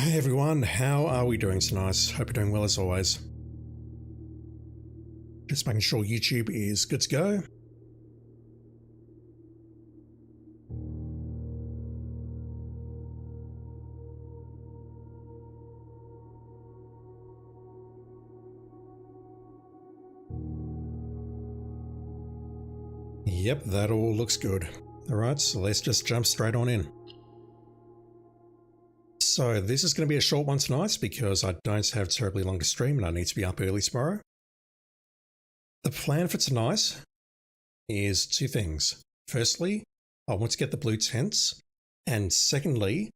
Hey everyone, how are we doing tonight? Hope you're doing well as always. Just making sure YouTube is good to go. Yep, that all looks good. Alright, so let's just jump straight on in. So this is going to be a short one tonight because I don't have terribly long to stream and I need to be up early tomorrow. The plan for tonight is two things. Firstly, I want to get the blue tents, and secondly,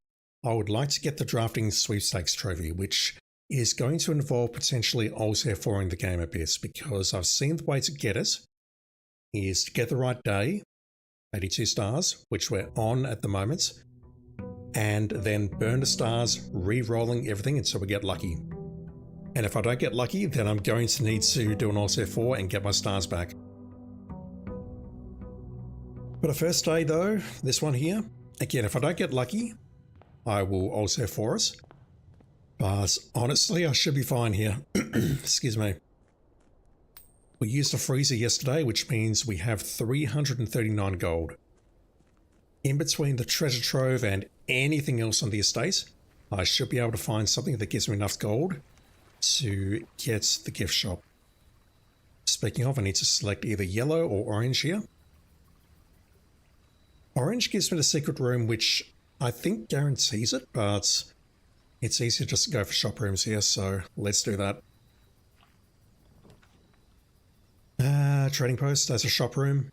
I would like to get the drafting sweepstakes trophy, which is going to involve potentially alter 4ing the game a bit, because I've seen the way to get it is to get the right day, 82 stars, which we're on at the moment, and then burn the stars, re-rolling everything until we get lucky. And if I don't get lucky, then I'm going to need to do an alter 4 and get my stars back. But a first day though, this one here, again, if I don't get lucky, I will alter 4 it. But honestly, I should be fine here. Excuse me. We used a freezer yesterday, which means we have 339 gold. In between the treasure trove and anything else on the estate, I should be able to find something that gives me enough gold to get the gift shop. Speaking of, I need to select either yellow or orange here. Orange gives me the secret room, which I think guarantees it, but it's easier just to go for shop rooms here, so let's do that. Trading post as a shop room.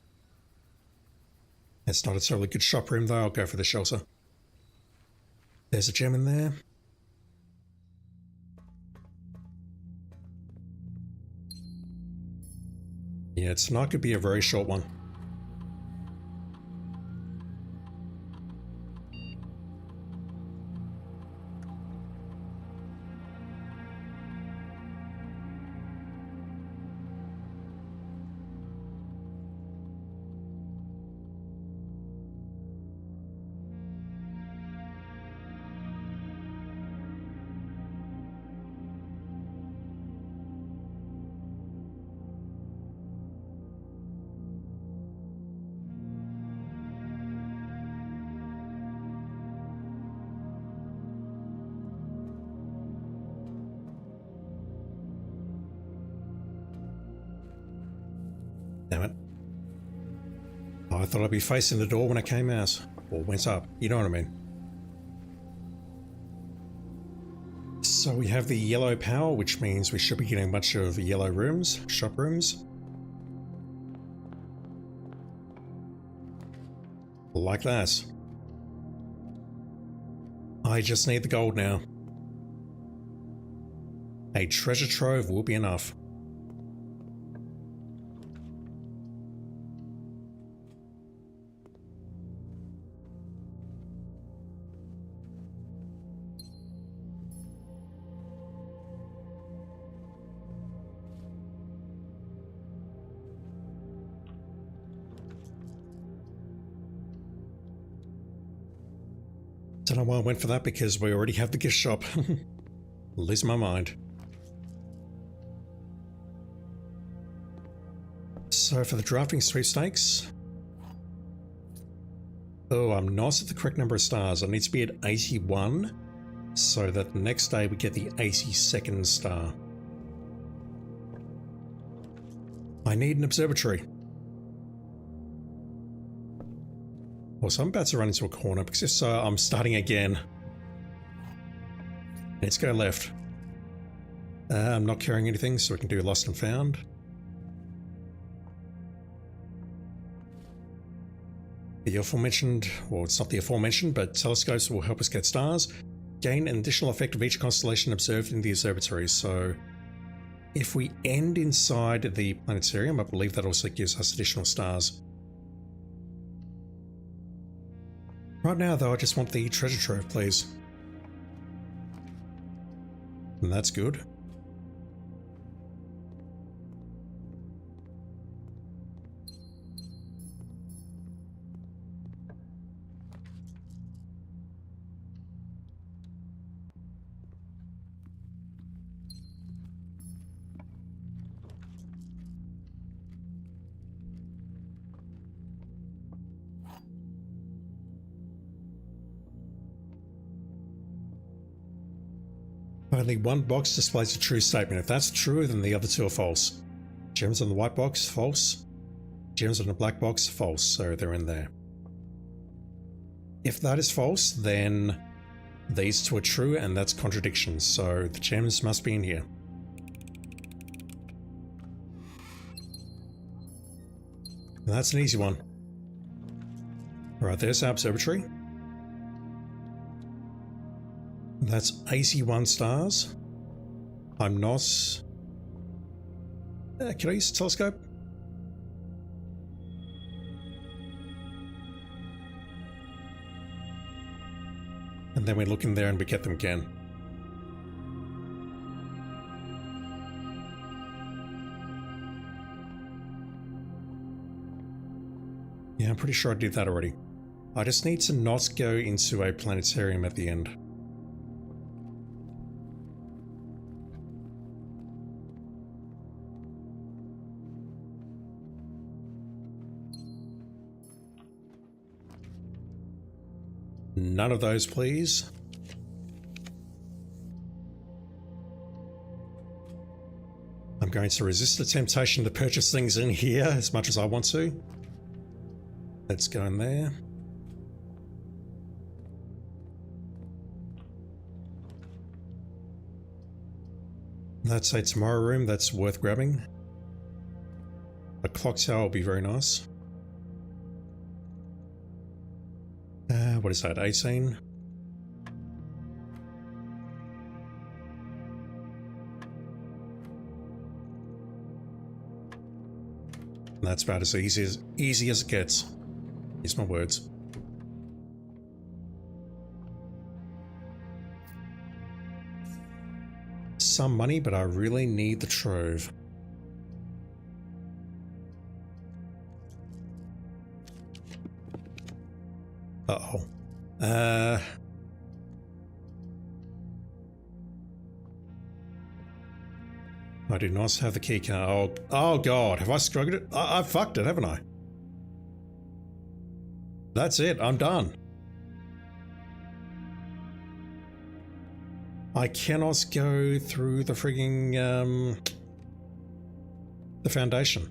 It's not a terribly good shop room though, I'll go for the shelter. There's a gem in there. Yeah, tonight could be a very short one. Damn it. Oh, I thought I'd be facing the door when I came out, or went up, you know what I mean. So we have the yellow power, which means we should be getting a bunch of yellow rooms, shop rooms. Like that. I just need the gold now. A treasure trove will be enough. Don't know why I went for that, because we already have the gift shop. Losing my mind. So for the drafting sweepstakes... Oh, I'm not at the correct number of stars. I need to be at 81, so that the next day we get the 82nd star. I need an observatory. Also, I'm about to run into a corner, because if so, I'm starting again. Let's go left. I'm not carrying anything, so we can do lost and found. The aforementioned, well, it's not the aforementioned, but telescopes will help us get stars. Gain an additional effect of each constellation observed in the observatory. So if we end inside the planetarium, I believe that also gives us additional stars. Right now, though, I just want the treasure trove, please. And that's good. Only one box displays a true statement. If that's true, then the other two are false. Gems on the white box, false. Gems on the black box, false. So they're in there. If that is false, then these two are true, and that's contradictions. So the gems must be in here. And that's an easy one. Right, there's our observatory. That's 81 stars. I'm not... can I use a telescope? And then we look in there and we get them again. Yeah, I'm pretty sure I did that already. I just need to not go into a planetarium at the end. None of those, please. I'm going to resist the temptation to purchase things in here as much as I want to. Let's go in there. That's a tomorrow room that's worth grabbing. A clock tower will be very nice. What is that, 18? That's about as easy as it gets. Use my words. Some money, but I really need the trove. Uh-oh. I do not have the key card. Oh god, have I scrubbed it? I fucked it, haven't I? That's it, I'm done. I cannot go through the frigging, the foundation.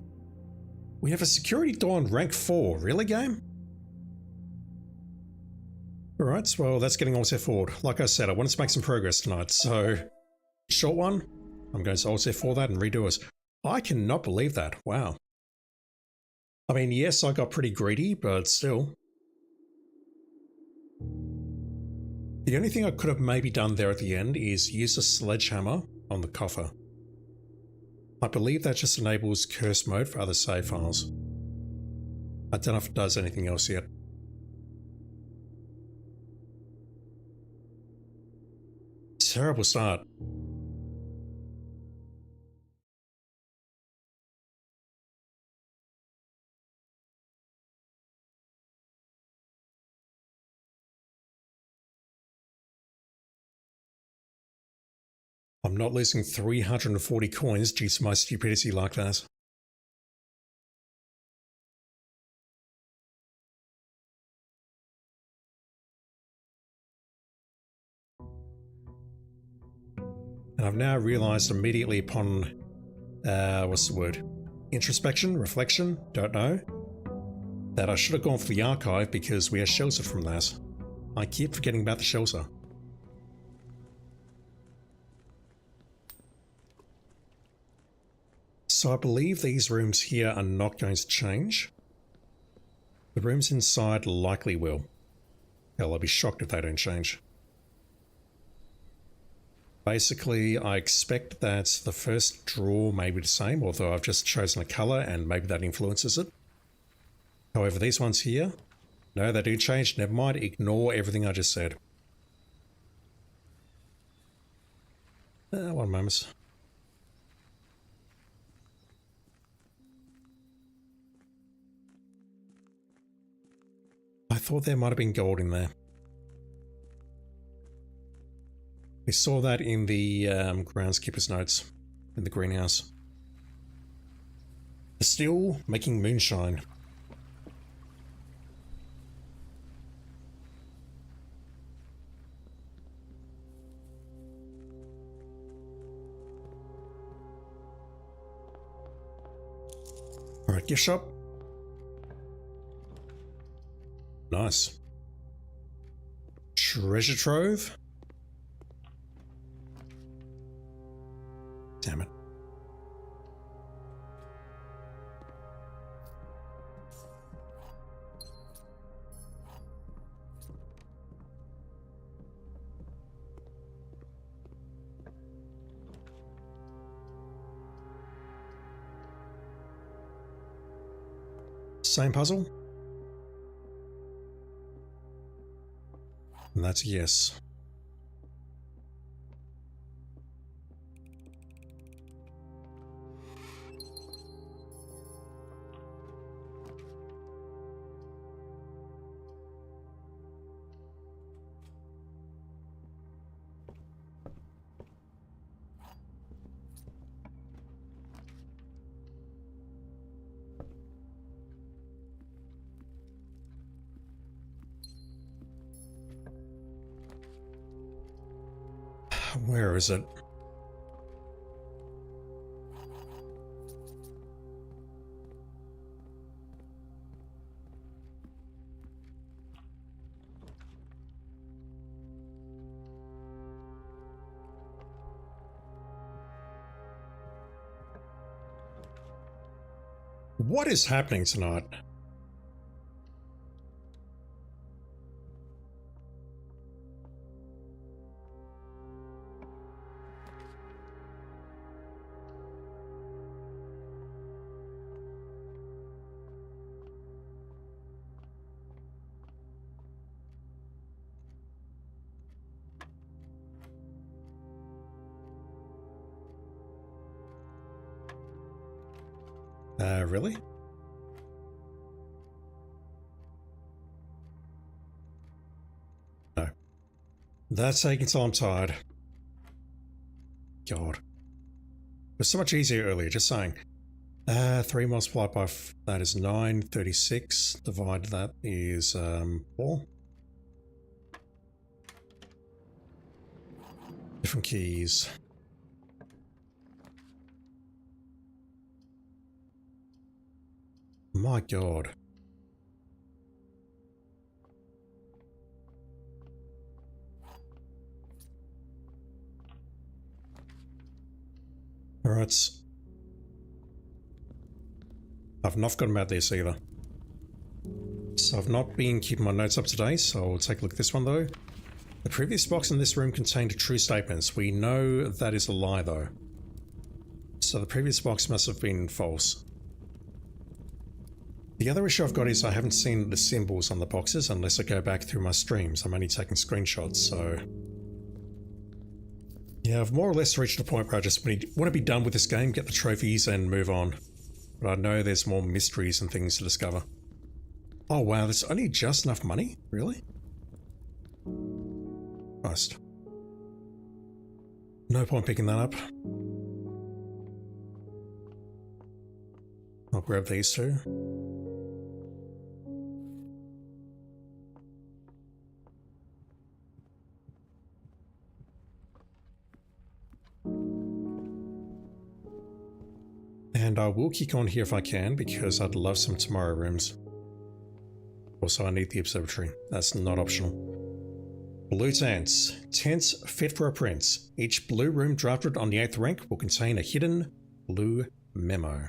We have a security door on rank 4. Really, game? Alright, well, that's getting all set forward. Like I said, I wanted to make some progress tonight, so... Short one. I'm going to alt F4 that and redo it. I cannot believe that. Wow. I mean, yes, I got pretty greedy, but still. The only thing I could have maybe done there at the end is use a sledgehammer on the coffer. I believe that just enables curse mode for other save files. I don't know if it does anything else yet. Terrible start. I'm not losing 340 coins due to my stupidity like that. And I've now realized immediately upon, what's the word? Introspection? Reflection? Don't know. That I should have gone for the archive because we are sheltered from that. I keep forgetting about the shelter. So I believe these rooms here are not going to change. The rooms inside likely will. Hell, I'll be shocked if they don't change. Basically, I expect that the first draw may be the same, although I've just chosen a colour and maybe that influences it. However, these ones here, no, they do change. Never mind, ignore everything I just said. One moment. I thought there might have been gold in there. We saw that in the groundskeeper's notes in the greenhouse. Still making moonshine. Gift shop. Nice. Treasure trove. Damn it. Same puzzle. And that's a yes. Where is it? What is happening tonight? Really? No. That's taking till I'm tired. God. It was so much easier earlier, just saying. 3 multiplied by that is 9, 36. Divide that is 4. Different keys. My God. Alright. I've not forgotten about this either. So I've not been keeping my notes up to date, so I'll take a look at this one though. The previous box in this room contained true statements. We know that is a lie though. So the previous box must have been false. The other issue I've got is I haven't seen the symbols on the boxes unless I go back through my streams. I'm only taking screenshots, so... Yeah, I've more or less reached a point where I just want to be done with this game, get the trophies and move on. But I know there's more mysteries and things to discover. Oh wow, there's only just enough money? Really? Christ. No point picking that up. I'll grab these two. And I will kick on here if I can, because I'd love some tomorrow rooms. Also, I need the observatory. That's not optional. Blue tents. Tents fit for a prince. Each blue room drafted on the 8th rank will contain a hidden blue memo.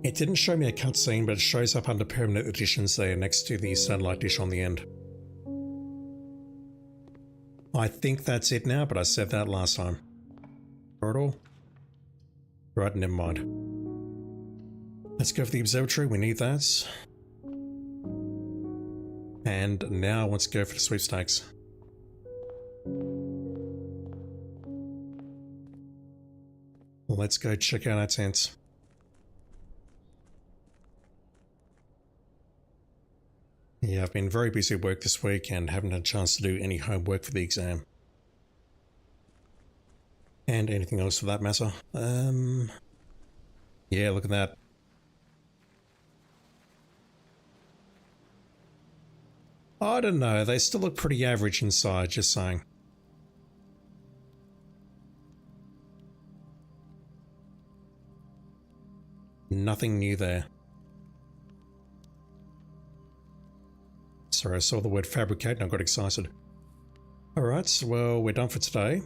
It didn't show me a cutscene, but it shows up under permanent additions there next to the satellite dish on the end. I think that's it now, but I said that last time. Got it all? Right, never mind. Let's go for the observatory, we need that. And now I want to go for the sweepstakes. Let's go check out our tents. Yeah, I've been very busy at work this week and haven't had a chance to do any homework for the exam. And anything else for that matter. Yeah, look at that. I don't know, they still look pretty average inside, just saying. Nothing new there. Sorry, I saw the word fabricate and I got excited. Alright, well, we're done for today.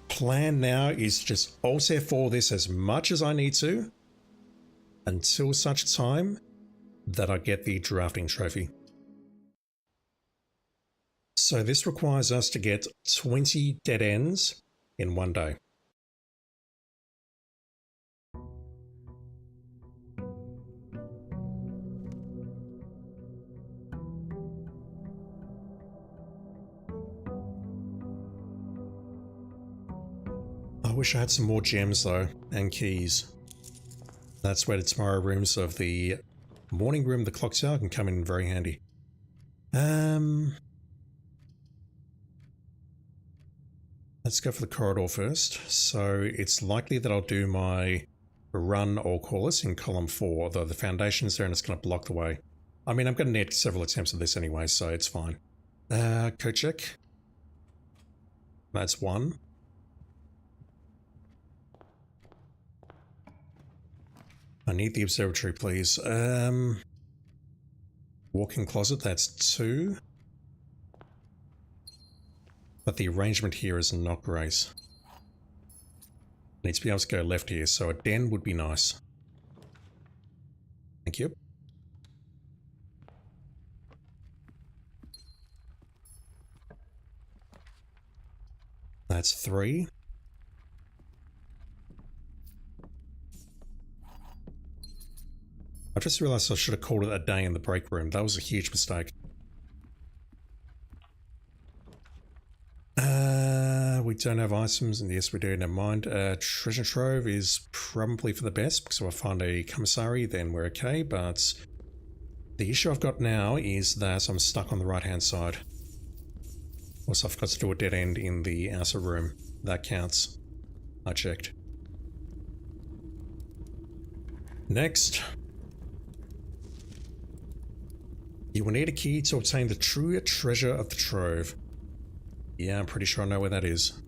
Plan now is just Alt F4 this as much as I need to until such time that I get the drafting trophy. So this requires us to get 20 dead ends in one day. I wish I had some more gems though, and keys. That's where the tomorrow rooms of the morning room, the clock tower, can come in very handy. Let's go for the corridor first. So it's likely that I'll do my run or call us in column 4, although the foundation's there and it's going to block the way. I mean, I'm going to need several attempts of this anyway, so it's fine. Code check. That's 1. I need the observatory, please. Walk-in closet, that's 2. But the arrangement here is not great. Needs to be able to go left here, so a den would be nice. Thank you. That's 3. I just realized I should have called it a day in the break room. That was a huge mistake. We don't have items, and yes we do, never mind. Treasure trove is probably for the best, because if I find a commissary then we're okay, but the issue I've got now is that I'm stuck on the right hand side. Also I've got to do a dead end in the outer room. That counts. I checked. Next. You will need a key to obtain the true treasure of the trove. Yeah, I'm pretty sure I know where that is.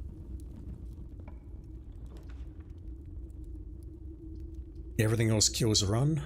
Everything else kills a run.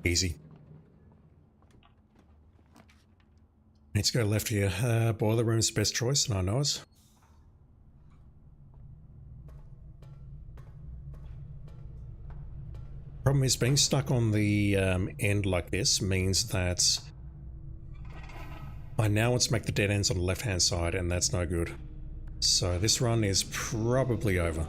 Easy. Need to go left here. Boiler room's the best choice, and I know it. Problem is, being stuck on the end like this means that I now want to make the dead ends on the left hand side, and that's no good. So this run is probably over.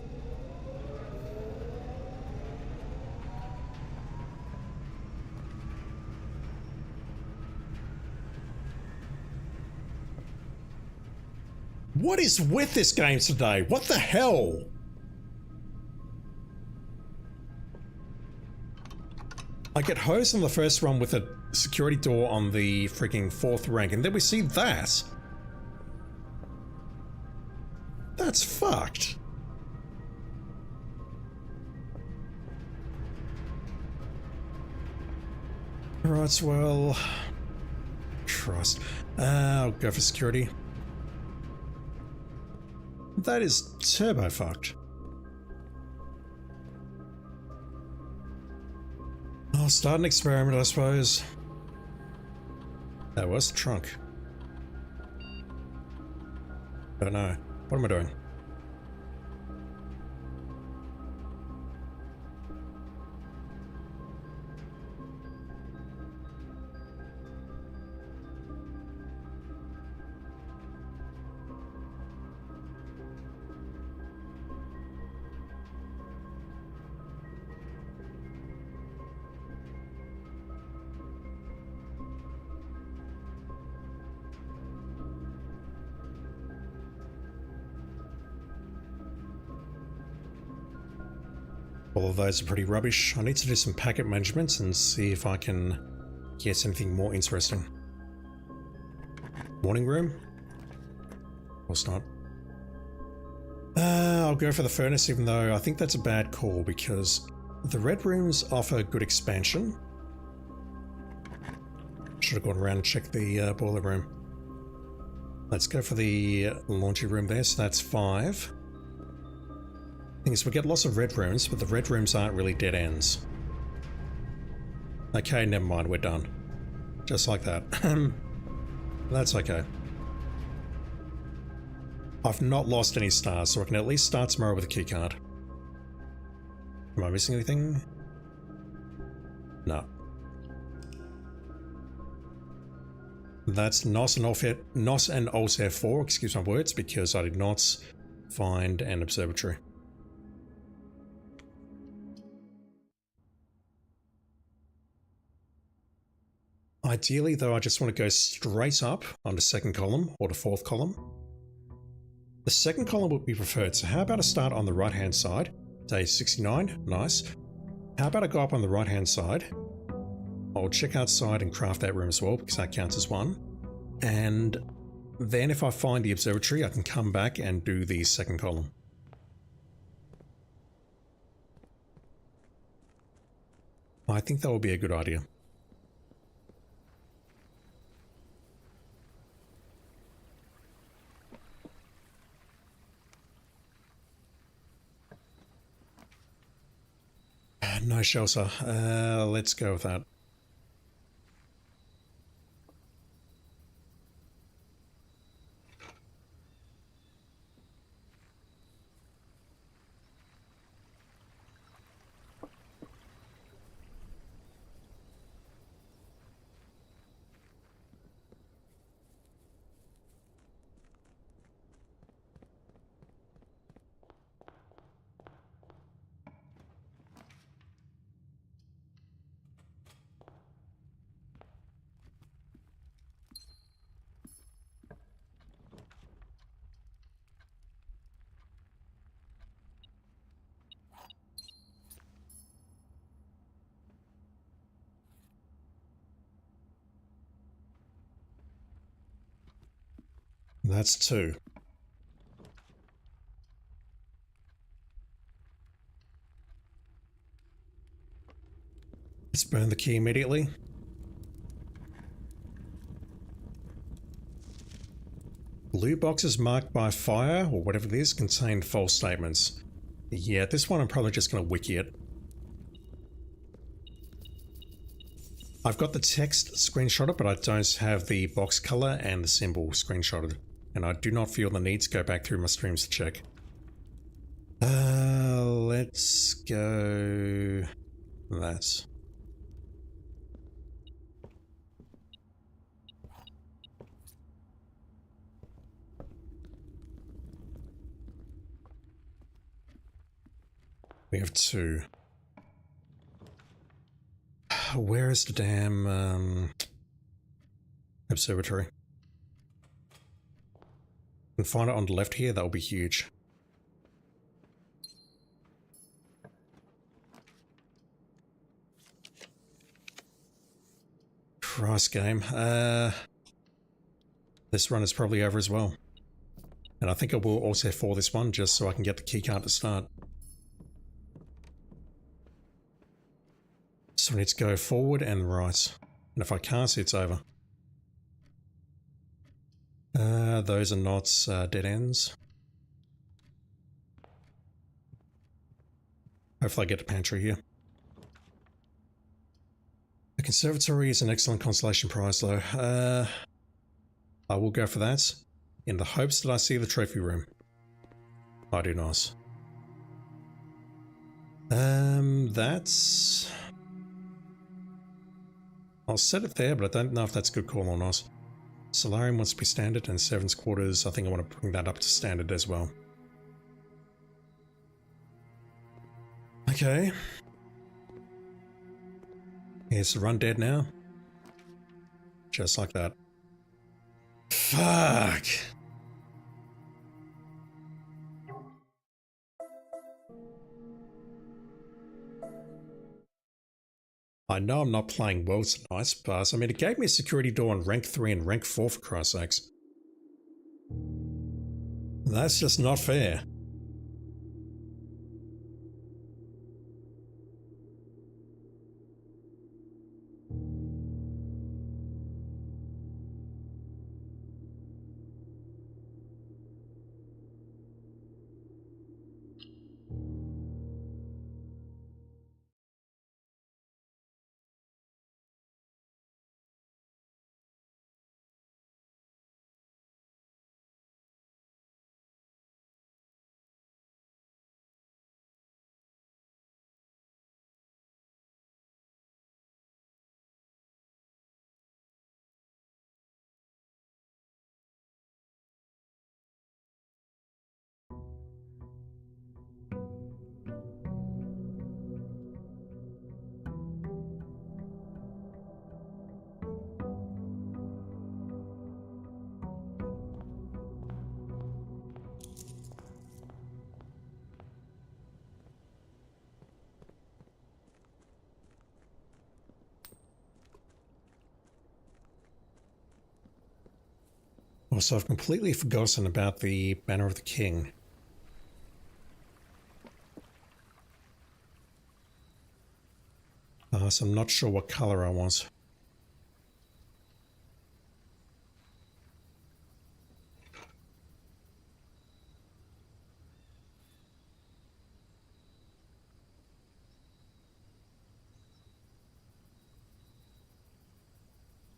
What is with this game today? What the hell? I get hosed on the first run with a security door on the freaking 4th rank, and then we see that. That's fucked. Alright, well... Christ. I'll go for security. That is turbo fucked. I'll start an experiment, I suppose. That was the trunk. Don't know. What am I doing? All of those are pretty rubbish. I need to do some packet management and see if I can get anything more interesting. Morning room? Of course not. I'll go for the furnace, even though I think that's a bad call because the red rooms offer good expansion. Should have gone around and checked the boiler room. Let's go for the laundry room there, so that's 5. Thing is, we get lots of red rooms, but the red rooms aren't really dead ends. Okay, never mind, we're done. Just like that. That's okay. I've not lost any stars, so I can at least start tomorrow with a keycard. Am I missing anything? No. That's NOS and Altair 4, excuse my words, because I did not find an observatory. Ideally, though, I just want to go straight up on the second column or the fourth column. The second column would be preferred, so how about I start on the right-hand side? Day 69, nice. How about I go up on the right-hand side? I'll check outside and craft that room as well, because that counts as 1. And then if I find the observatory, I can come back and do the second column. I think that will be a good idea. No shelter. Let's go with that. That's 2. Let's burn the key immediately. Blue boxes marked by fire, or whatever it is, contain false statements. Yeah, this one I'm probably just going to wiki it. I've got the text screenshotted, but I don't have the box color and the symbol screenshotted. And I do not feel the need to go back through my streams to check. Let's go... that. We have 2. Where is the damn observatory? Can find it on the left here, that will be huge. Christ game. This run is probably over as well. And I think I will also for this one just so I can get the keycard to start. So I need to go forward and right. And if I can't, it's over. Those are not dead ends. Hopefully I get the pantry here. The conservatory is an excellent consolation prize though. I will go for that in the hopes that I see the trophy room. I do not. That's... I'll set it there, but I don't know if that's a good call or not. Solarium wants to be standard, and Servants' Quarters, I think I want to bring that up to standard as well. Okay. Here's the run dead now. Just like that. Fuck! I know I'm not playing well tonight, but I mean, it gave me a security door on rank 3 and rank 4 for Christ's sakes. That's just not fair. Also, I've completely forgotten about the Banner of the King. So I'm not sure what color I want.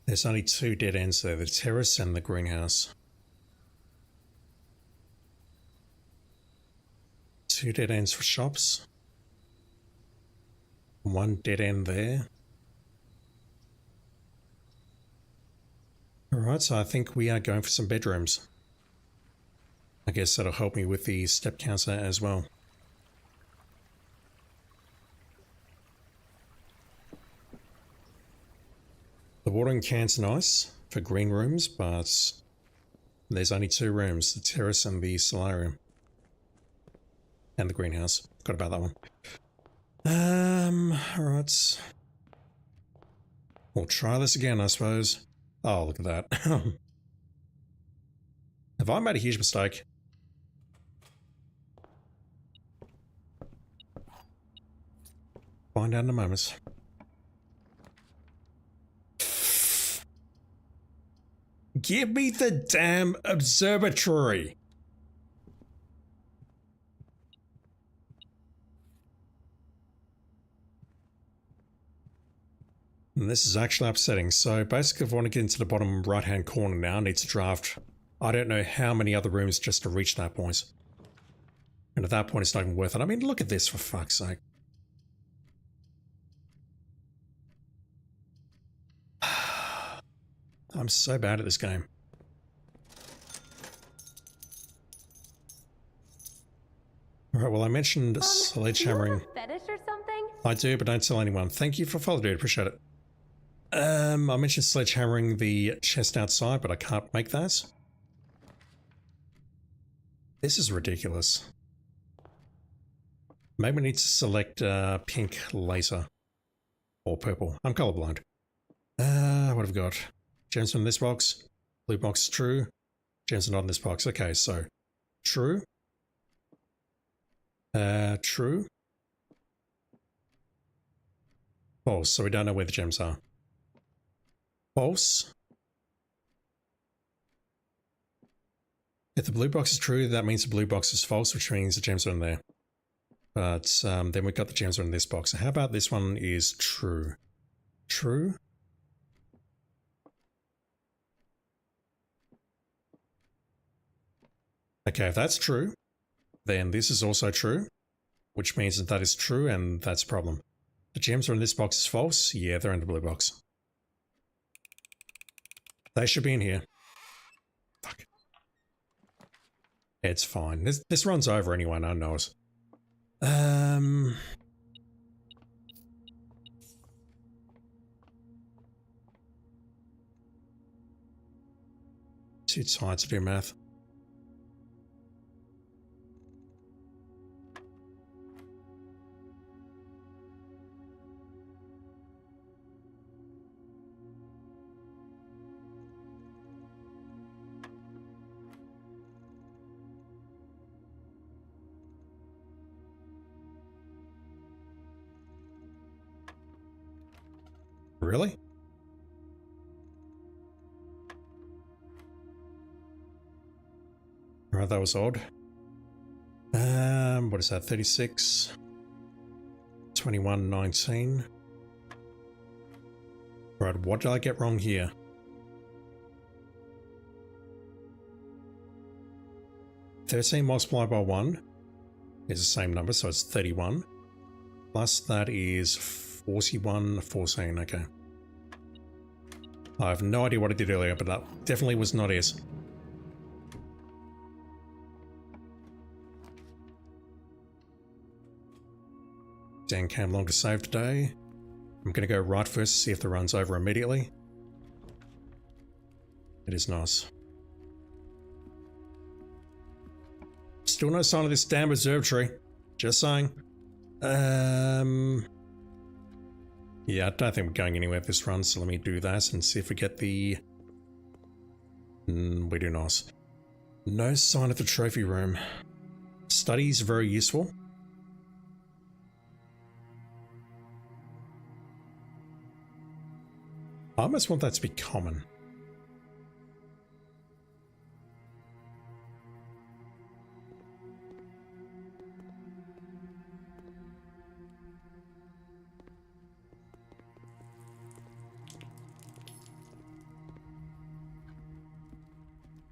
There's only 2 dead ends there, the terrace and the greenhouse. 2 dead ends for shops. 1 dead end there. Alright, so I think we are going for some bedrooms. I guess that'll help me with the step counter as well. The watering can's nice for green rooms, but there's only 2 rooms, the terrace and the solarium. And the greenhouse. Forgot about that one. Alright. We'll try this again, I suppose. Oh, look at that. Have I made a huge mistake? Find out in a moment. Give me the damn observatory! And this is actually upsetting. So basically if I want to get into the bottom right hand corner now, I need to draft I don't know how many other rooms just to reach that point. And at that point it's not even worth it. I mean, look at this for fuck's sake. I'm so bad at this game. Alright, well I mentioned sledgehammering. Fetish or something? I do, but don't tell anyone. Thank you for following, dude. Appreciate it. I mentioned sledgehammering the chest outside, but I can't make that. This is ridiculous. Maybe we need to select pink later. Or purple. I'm colorblind. What have we got? Gems in this box. Blue box is true. Gems are not in this box. Okay, so true. True. False, so we don't know where the gems are. False. If the blue box is true, that means the blue box is false, which means the gems are in there. But then we've got the gems are in this box. So how about this one is true? True. Okay, if that's true, then this is also true, which means that that is true and that's a problem. The gems are in this box is false. Yeah, they're in the blue box. They should be in here. Fuck. It's fine. This runs over anyway, no one knows. Too tired to do math. Really? Alright, that was odd. What is that? 36, 21, 19. Right, what did I get wrong here? $13 multiplied by 1 is the same number, so it's 31. Plus that is 41, 14, okay. I have no idea what I did earlier, but that definitely was not it. Dan came along to save today. I'm going to go right first to see if the run's over immediately. It is nice. Still no sign of this damn observatory. Just saying. Yeah, I don't think we're going anywhere with this run, so let me do that and see if we get the... we do not. No sign of the trophy room. Study's very useful. I almost want that to be common.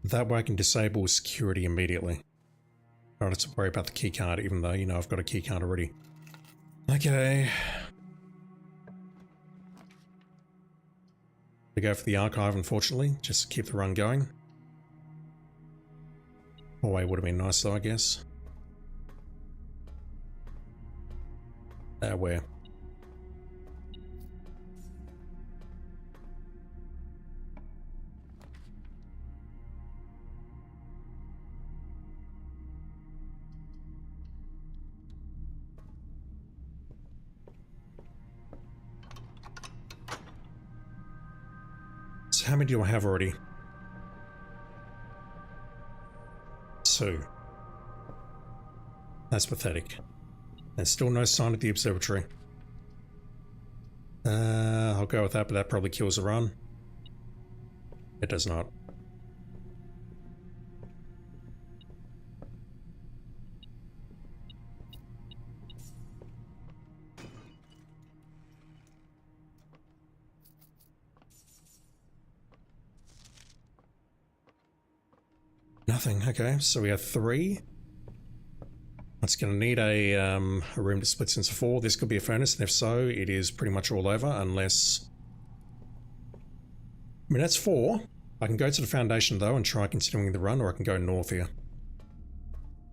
That way I can disable security immediately. I don't have to worry about the keycard, even though, you know, I've got a keycard already. Okay. We go for the archive, unfortunately, just to keep the run going. Hallway would have been nice though, I guess. Where? So how many do I have already? 2. That's pathetic. There's still no sign of the observatory. I'll go with that, but that probably kills the run. It does not. Nothing. Okay, so we have 3. It's going to need a room that splits into 4. This could be a furnace, and if so, it is pretty much all over, unless... I mean, that's 4. I can go to the foundation, though, and try continuing the run, or I can go north here.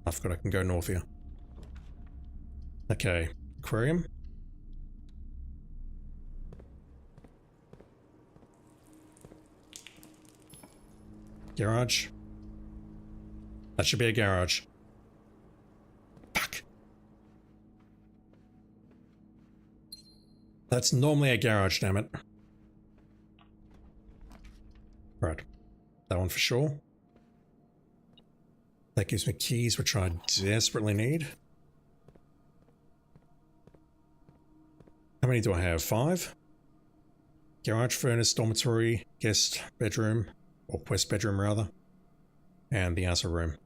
I forgot I can go north here. Okay, aquarium. Garage. That should be a garage. Fuck. That's normally a garage, damn it. Right. That one for sure. That gives me keys, which I desperately need. How many do I have? 5? Garage, furnace, dormitory, guest bedroom, or quest bedroom rather, and the outer room.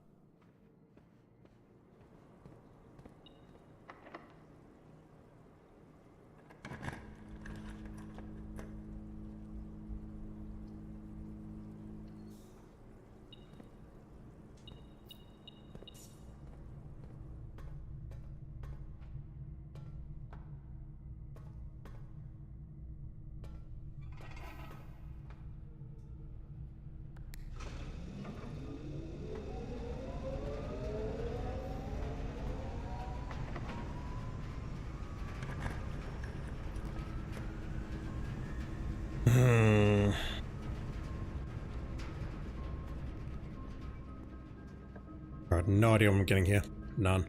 Alright, no idea what I'm getting here. None.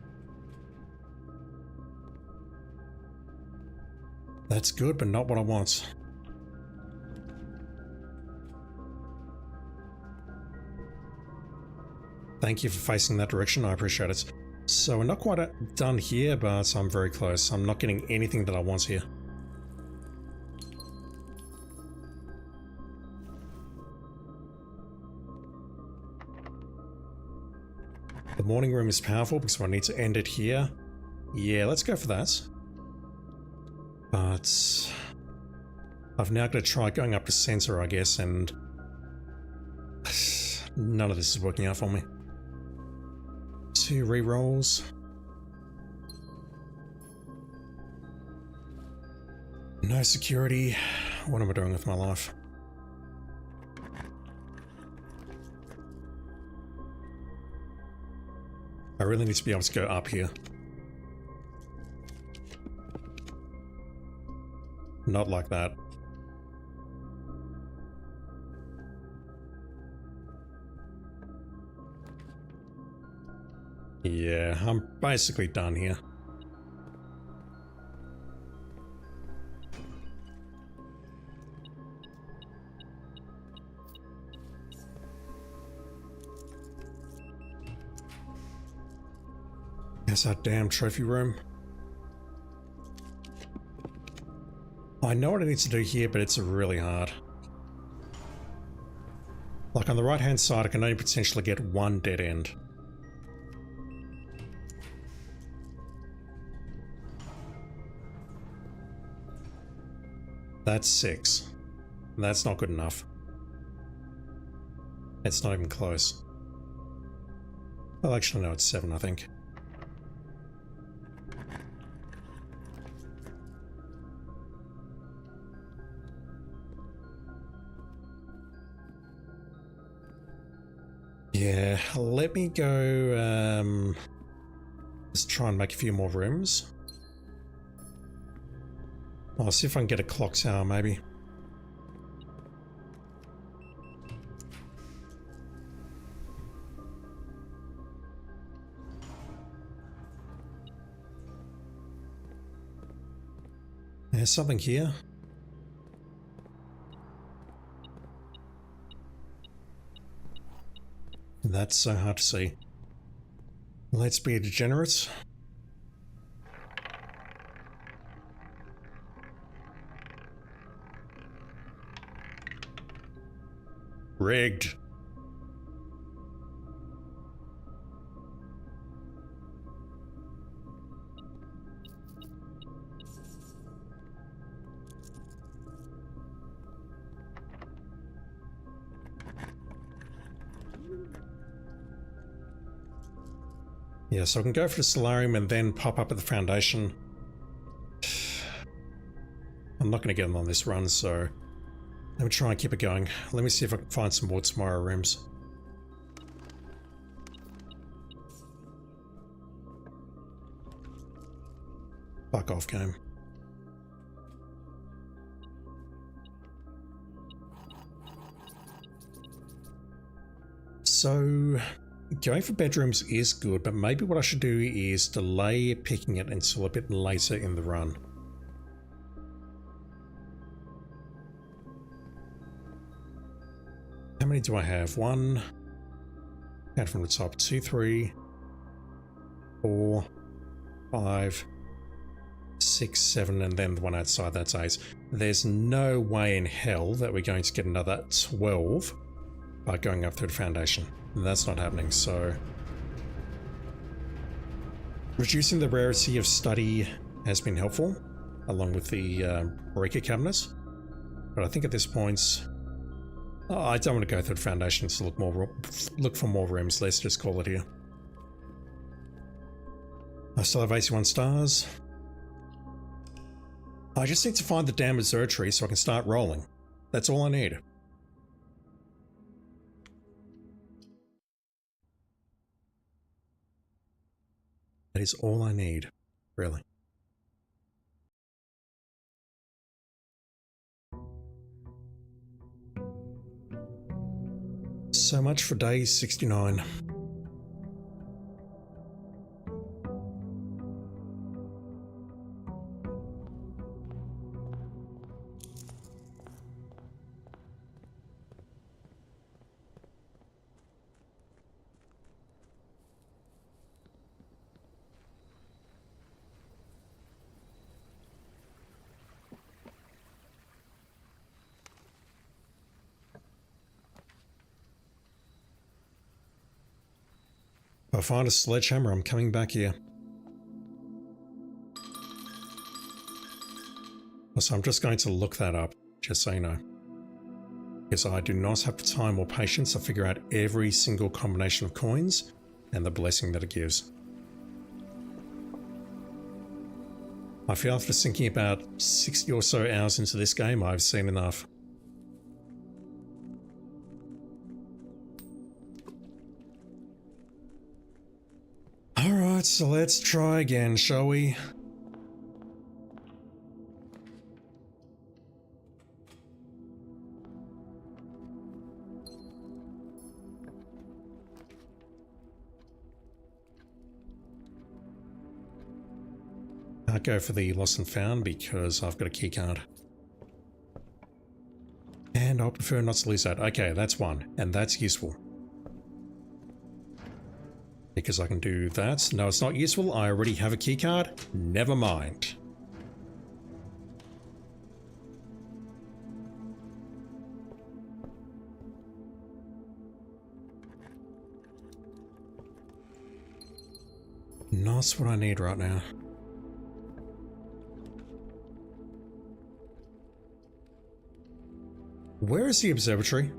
That's good, but not what I want. Thank you for facing that direction, I appreciate it. So we're not quite done here, but I'm very close. I'm not getting anything that I want here. The morning room is powerful because I need to end it here. Yeah, let's go for that. But I've now got to try going up to center, I guess, and none of this is working out for me. 2 rerolls. No security. What am I doing with my life? I really need to be able to go up here. Not like that. Yeah, I'm basically done here. There's our damn trophy room. I know what I need to do here, but it's really hard. Like on the right hand side, I can only potentially get 1 dead end. That's 6. That's not good enough. It's not even close. Well, actually, no, it's 7, I think. Yeah, let me go, let's try and make a few more rooms. I'll see if I can get a clock tower, maybe. There's something here. That's so hard to see. Let's be degenerates. Rigged. Yeah, so I can go for the solarium and then pop up at the foundation. I'm not going to get them on this run, so let me try and keep it going. Let me see if I can find some more tomorrow rooms. Fuck off, game. So, going for bedrooms is good, but maybe what I should do is delay picking it until a bit later in the run. How many do I have? 1, count from the top, 2, 3, 4, 5, 6, 7, and then the one outside, that's 8. There's no way in hell that we're going to get another 12 by going up through the foundation. That's not happening, so reducing the rarity of study has been helpful, along with the breaker cabinets. But I think at this point, I don't want to go through the foundation to look for more rooms. Let's just call it here. I still have 81 stars. I just need to find the damn observatory so I can start rolling. That's all I need. That is all I need, really. So much for day 69. If I find a sledgehammer, I'm coming back here. So I'm just going to look that up, just so you know. Because I do not have the time or patience to figure out every single combination of coins and the blessing that it gives. I feel after sinking about 60 or so hours into this game, I've seen enough. Alright, so let's try again, shall we? I'll go for the lost and found because I've got a key card. And I prefer not to lose that. Okay, that's one, and that's useful. Because I can do that. No, it's not useful. I already have a key card. Never mind. Not what I need right now. Where is the observatory?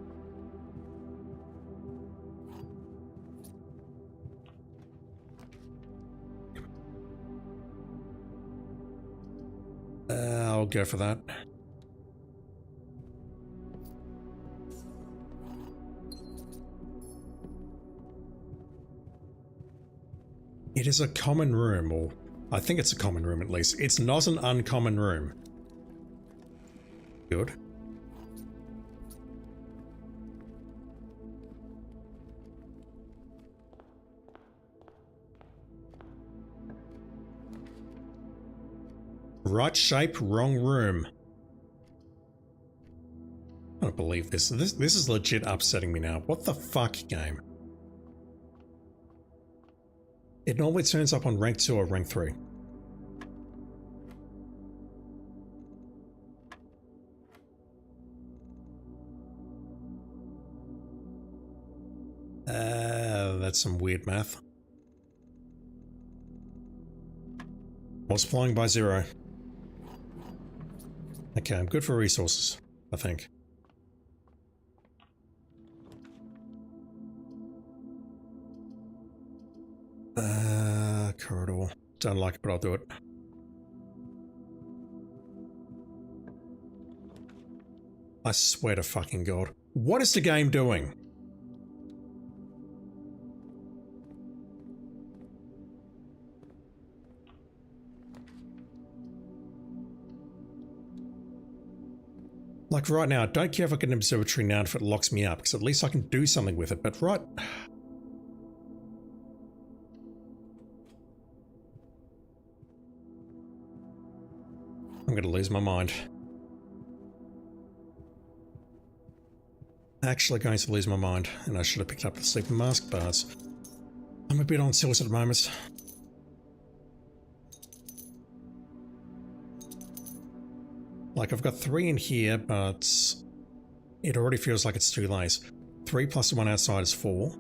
I'll go for that. It is a common room, or I think it's a common room at least. It's not an uncommon room. Good. Right shape, wrong room. I don't believe this. This is legit upsetting me now. What the fuck, game? It normally turns up on rank 2 or rank 3. That's some weird math. Multiplying by 0. Okay, I'm good for resources, I think. Corridor. Don't like it, but I'll do it. I swear to fucking God. What is the game doing? Like right now, I don't care if I get an observatory now if it locks me up, because at least I can do something with it, but right... I'm gonna lose my mind. Actually going to lose my mind, and I should have picked up the sleeping mask, but I'm a bit on tilt at the moment. Like, I've got 3 in here, but it already feels like it's too late. 3 plus the 1 outside is 4.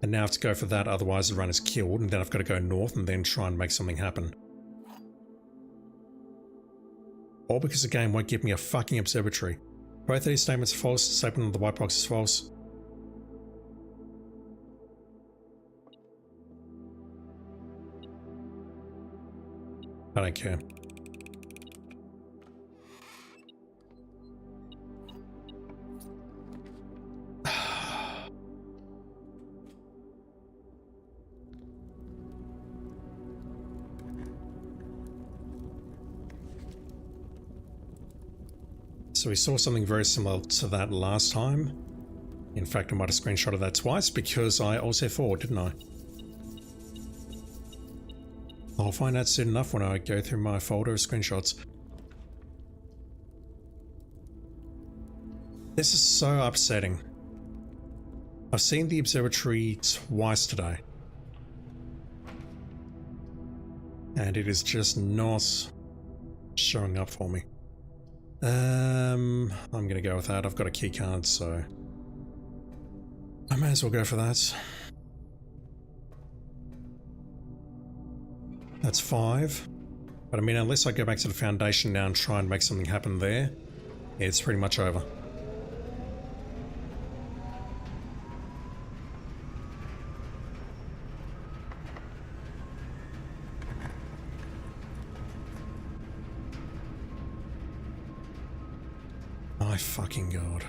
And now I have to go for that, otherwise the run is killed, and then I've got to go north and then try and make something happen. All because the game won't give me a fucking observatory. Both of these statements are false, the statement on the white box is false. I don't care. So we saw something very similar to that last time. In fact, I might have screenshotted that twice because I also thought, didn't I? I'll find out soon enough when I go through my folder of screenshots. This is so upsetting. I've seen the observatory twice today. And it is just not showing up for me. I'm gonna go with that. I've got a key card, so... I may as well go for that. That's 5. But I mean, unless I go back to the foundation now and try and make something happen there, it's pretty much over. My fucking god.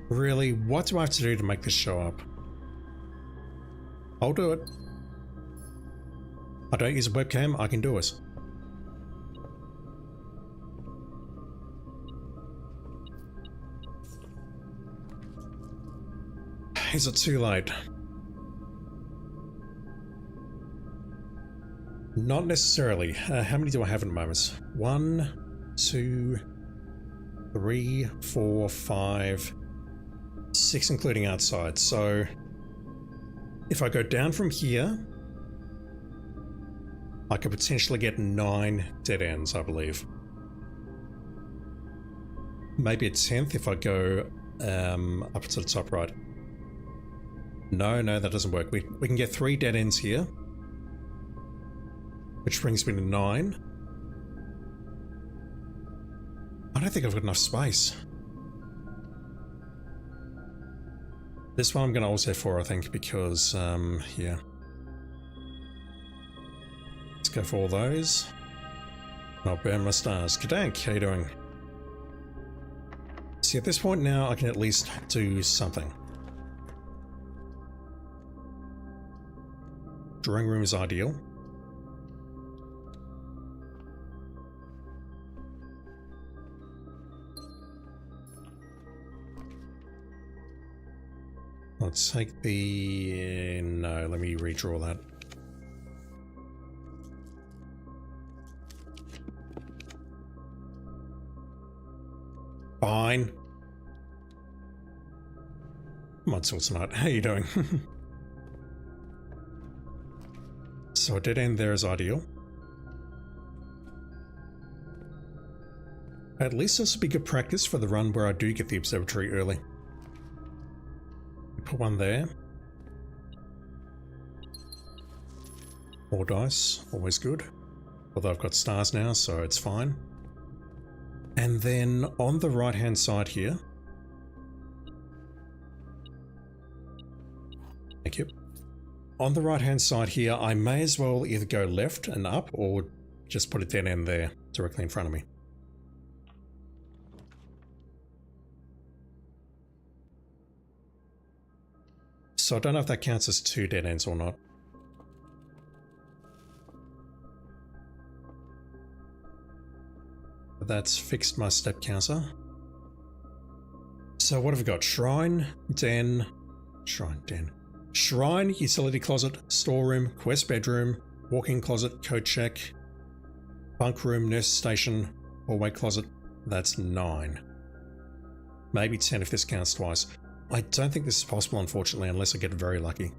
Really, what do I have to do to make this show up? I'll do it. I don't use a webcam, I can do it. Is it too late? Not necessarily. How many do I have at the moment? 1, 2, 3, 4, 5, 6 including outside. So if I go down from here, I could potentially get 9 dead ends, I believe. Maybe a 10th if I go up to the top right. No, that doesn't work. We can get 3 dead ends here, which brings me to 9. I don't think I've got enough space. This one I'm going to also 4, I think, because, yeah. Let's go for all those. I'll burn my stars. G'day, how you doing? See, at this point now, I can at least do something. Drawing room is ideal. Let's take the... no, let me redraw that. Fine. Come on, Tonight. How you doing? So a dead end there is ideal. At least this will be good practice for the run where I do get the observatory early. Put one there. More dice, always good. Although I've got stars now, so it's fine. And then on the right hand side here. Thank you. On the right hand side here, I may as well either go left and up or just put a dead end there directly in front of me. So I don't know if that counts as 2 dead ends or not. But that's fixed my step counter. So what have we got? Shrine, den, Shrine, utility closet, storeroom, quest bedroom, walk-in closet, code check, bunk room, nurse station, hallway closet. That's 9. Maybe 10 if this counts twice. I don't think this is possible, unfortunately, unless I get very lucky.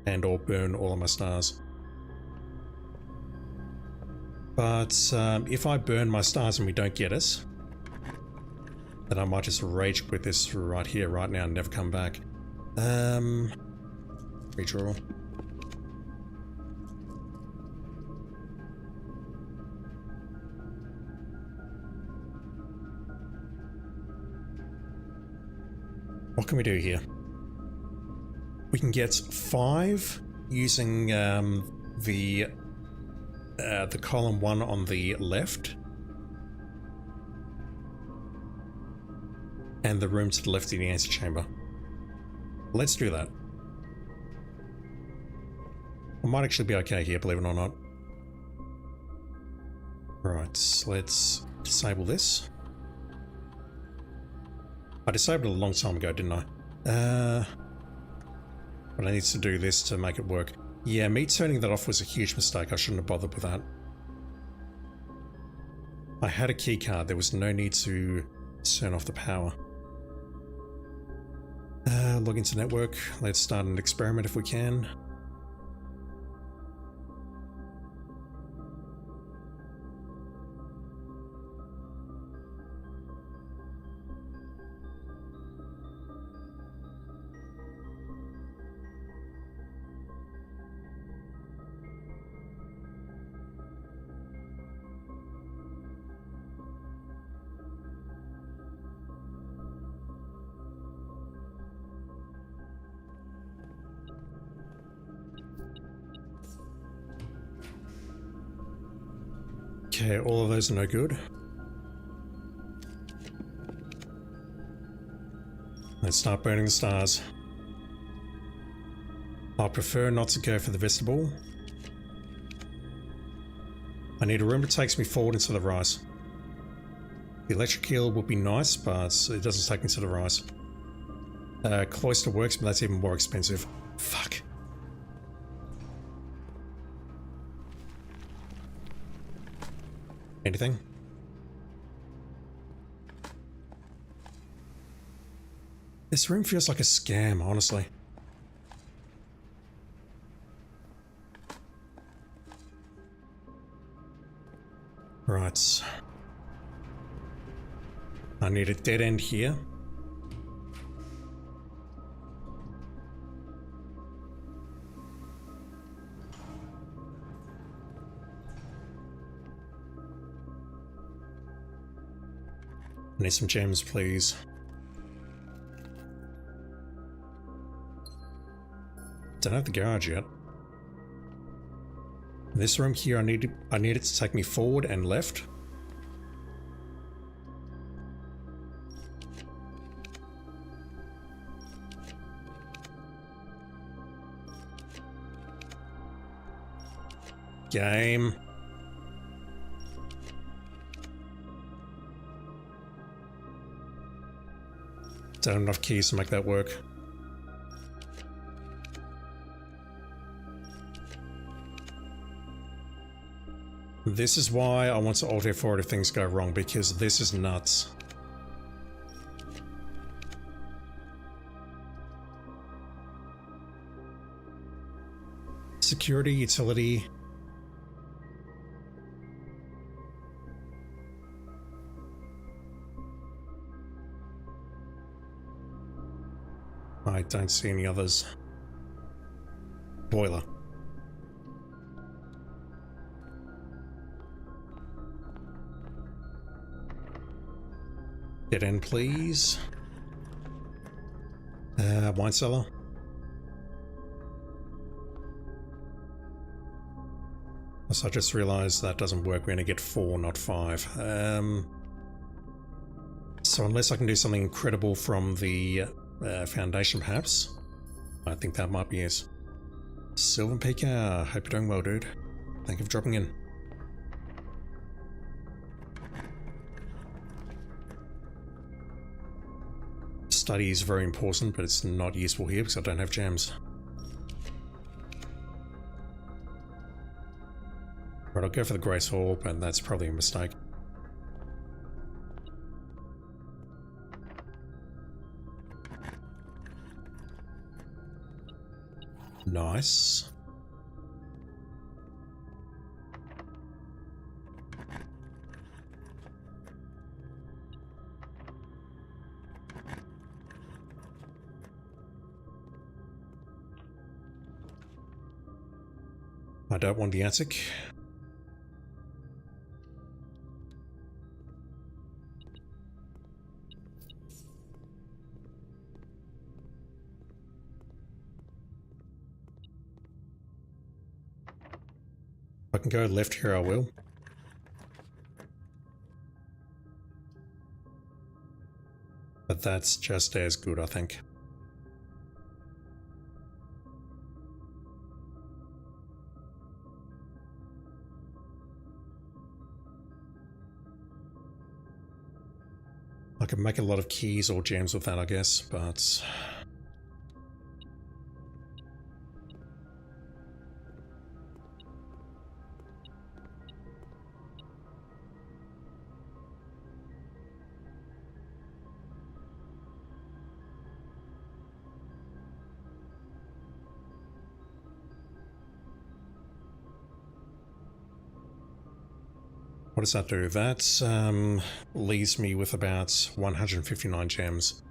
And or burn all of my stars. But if I burn my stars and we don't get it, then I might just rage quit this right here, right now, and never come back. Redraw. What can we do here? We can get 5 using the column 1 on the left. And the room to the left in the antechamber. Let's do that. I might actually be okay here, believe it or not. Right, let's disable this. I disabled it a long time ago, didn't I? But I need to do this to make it work. Yeah, me turning that off was a huge mistake. I shouldn't have bothered with that. I had a key card. There was no need to turn off the power. Log into network. Let's start an experiment if we can. Okay, all of those are no good. Let's start burning the stars. I prefer not to go for the vestibule. I need a room that takes me forward into the rise. The electric eel would be nice, but it doesn't take me to the rise. Cloister works, but that's even more expensive. Fuck. Anything? This room feels like a scam, honestly. Right. I need a dead end here. I need some gems, please. Don't have the garage yet. This room here, I need it to take me forward and left. Game. Don't have enough keys to make that work. This is why I want to alt F4 if things go wrong, because this is nuts. Security, utility. I don't see any others. Boiler. Dead end, please. Wine cellar. So I just realized that doesn't work. We're going to get 4, not 5. So unless I can do something incredible from the foundation, perhaps. I think that might be it. Sylvan Pika, hope you're doing well, dude. Thank you for dropping in. Study is very important, but it's not useful here because I don't have gems. Right, I'll go for the Grace Hall, but that's probably a mistake. Nice. I don't want the attic. If I can go left here, I will. But that's just as good, I think. I can make a lot of keys or gems with that, I guess, but... What does that do? That leaves me with about 159 gems.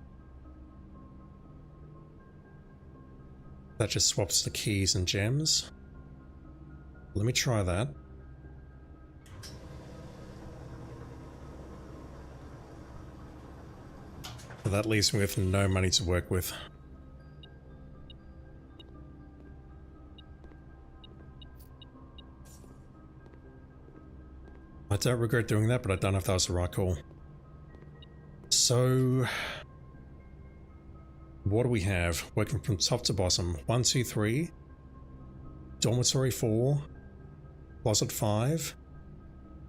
That just swaps the keys and gems. Let me try that. But that leaves me with no money to work with. I don't regret doing that, but I don't know if that was the right call. So, what do we have? Working from top to bottom. 1, 2, 3. Dormitory 4. Closet 5.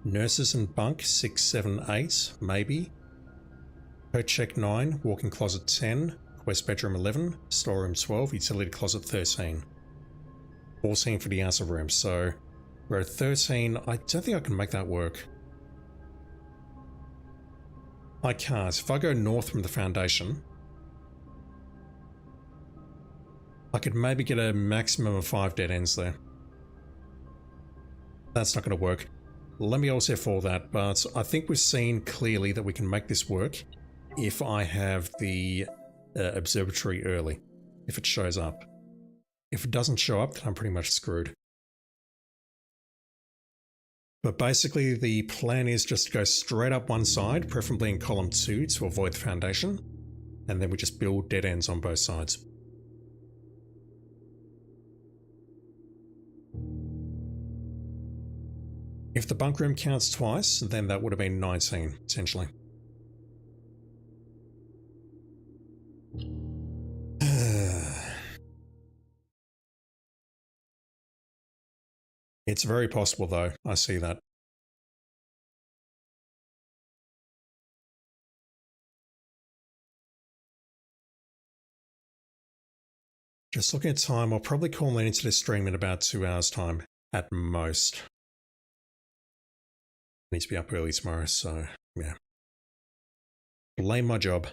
Nurses and bunk 6, 7, 8. Maybe. Coat check 9. Walk-in closet 10. Quest bedroom 11. Storeroom 12. Utility closet 13. 14 for the outer room. So, we're at 13. I don't think I can make that work. I can't. If I go north from the foundation, I could maybe get a maximum of 5 dead ends there. That's not going to work. Let me also for that, but I think we've seen clearly that we can make this work if I have the observatory early, if it shows up. If it doesn't show up, then I'm pretty much screwed. But basically the plan is just to go straight up one side, preferably in column 2 to avoid the foundation, and then we just build dead ends on both sides. If the bunk room counts twice, then that would have been 19, potentially. It's very possible though, I see that. Just looking at time, I'll probably call in into this stream in about 2 hours time, at most. I need to be up early tomorrow, so yeah. Blame my job.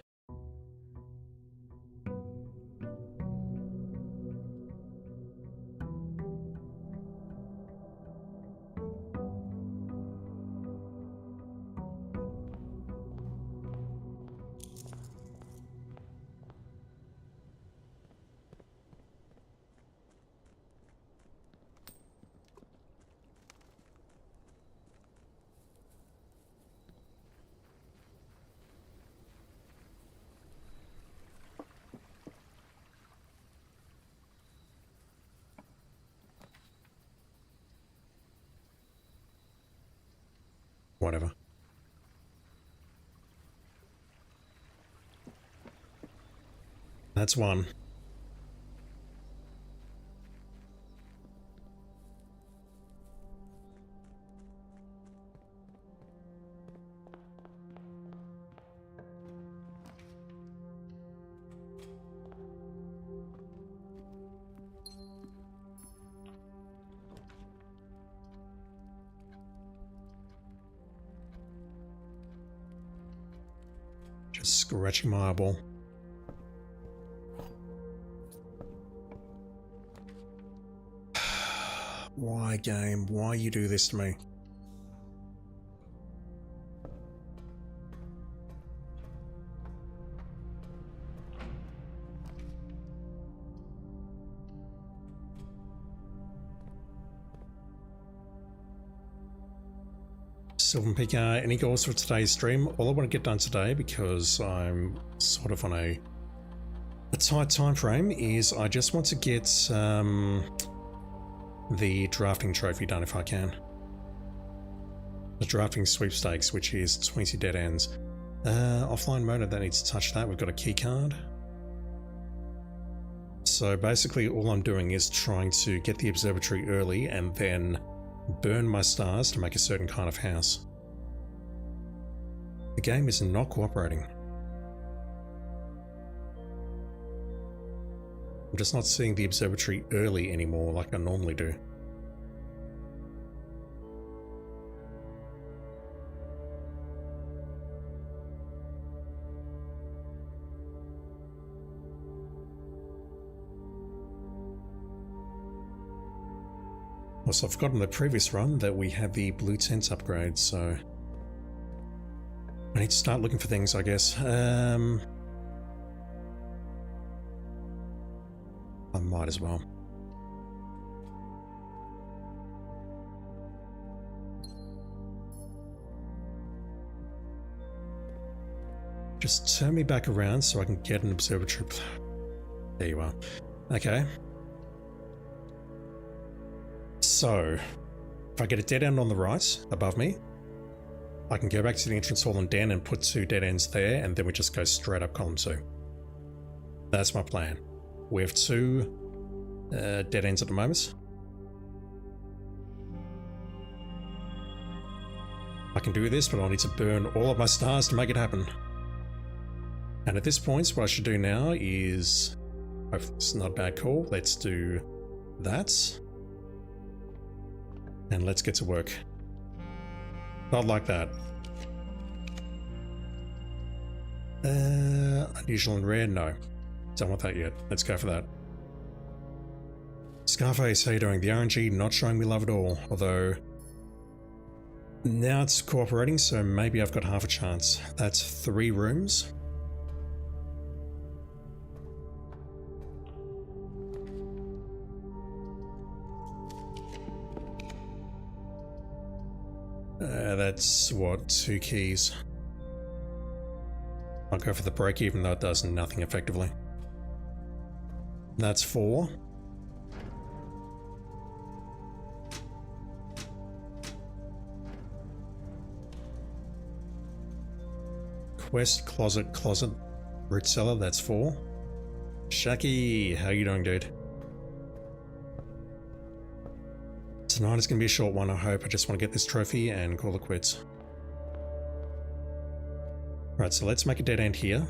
Whatever. That's one. Just scratching my eyeball. Why, game? Why you do this to me? Sylvan Peak, any goals for today's stream? All I want to get done today, because I'm sort of on a tight time frame, is I just want to get the drafting trophy done if I can. The drafting sweepstakes, which is 20 dead ends. Offline mode, I don't need to touch that. We've got a key card. So basically all I'm doing is trying to get the observatory early and then burn my stars to make a certain kind of house. The game is not cooperating. I'm just not seeing the observatory early anymore like I normally do. Also, I've forgotten the previous run that we had the blue tents upgrade, so I need to start looking for things, I guess. I might as well. Just turn me back around so I can get an observatory. There you are. Okay. So, if I get a dead end on the right above me, I can go back to the entrance hall and den and put 2 dead ends there, and then we just go straight up column 2. That's my plan. We have 2 dead ends at the moment. I can do this, but I'll need to burn all of my stars to make it happen. And at this point, what I should do now is, it's not a bad call, let's do that. And let's get to work. Not like that. Unusual and rare? No. Don't want that yet. Let's go for that. Scarface, how you doing? The RNG not showing me love at all, although now it's cooperating, so maybe I've got half a chance. That's 3 rooms. That's what, 2 keys. I'll go for the break even though it does nothing effectively. That's 4. Quest, closet, root cellar, that's 4. Shaki, how you doing, dude? Tonight is going to be a short one, I hope. I just want to get this trophy and call it quits. Right, so let's make a dead end here.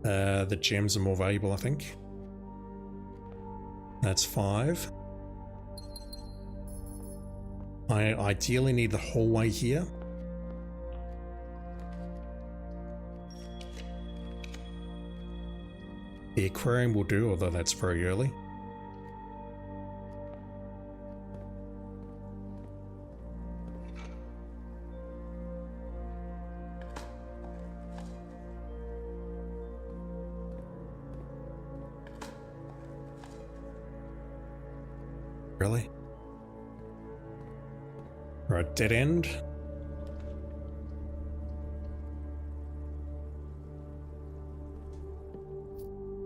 The gems are more valuable, I think. That's 5. I ideally need the hallway here. The aquarium will do, although that's very early. Really? Right, dead end.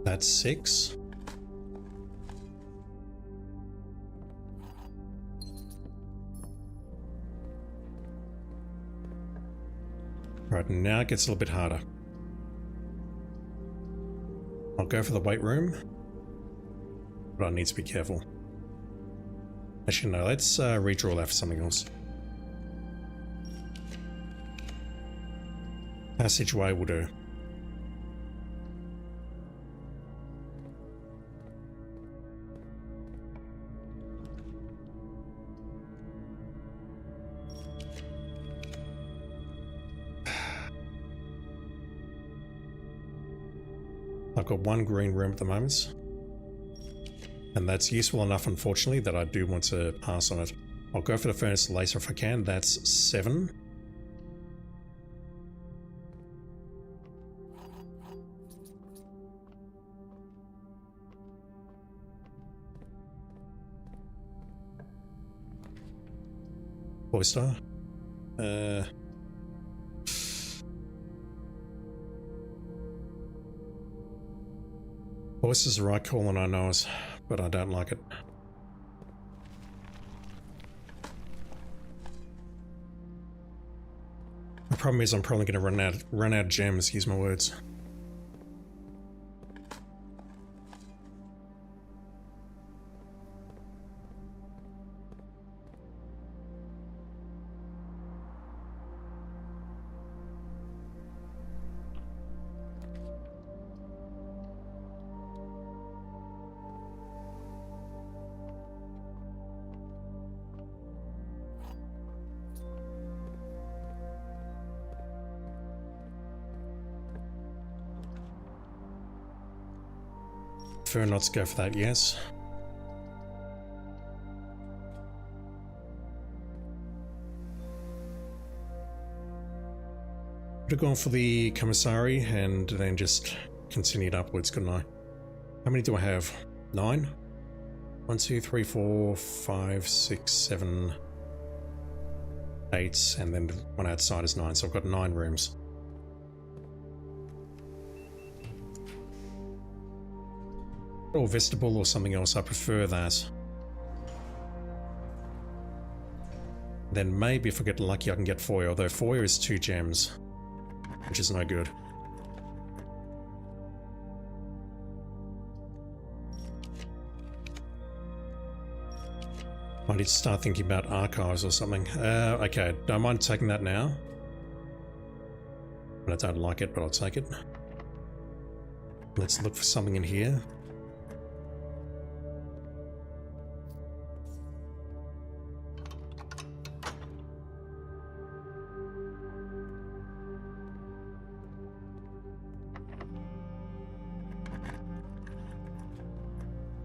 That's 6. Right, now it gets a little bit harder. I'll go for the weight room, but I need to be careful. Actually, no, let's redraw that for something else. Passageway will do. I've got 1 green room at the moment. And that's useful enough, unfortunately, that I do want to pass on it. I'll go for the furnace later if I can. That's 7. Oyster. Oyster's the right call and I know it, but I don't like it. The problem is I'm probably going to run out of gems, use my words. Prefer not to go for that, yes. Could have gone for the commissary and then just continued upwards, couldn't I? How many do I have? 9? 1, 2, 3, 4, 5, 6, 7, 8, and then the one outside is 9, so I've got 9 rooms. Or vestibule or something else, I prefer that. Then maybe if I get lucky I can get foyer, although foyer is 2 gems, which is no good. I need to start thinking about archives or something. Okay, don't mind taking that now. I don't like it, but I'll take it. Let's look for something in here.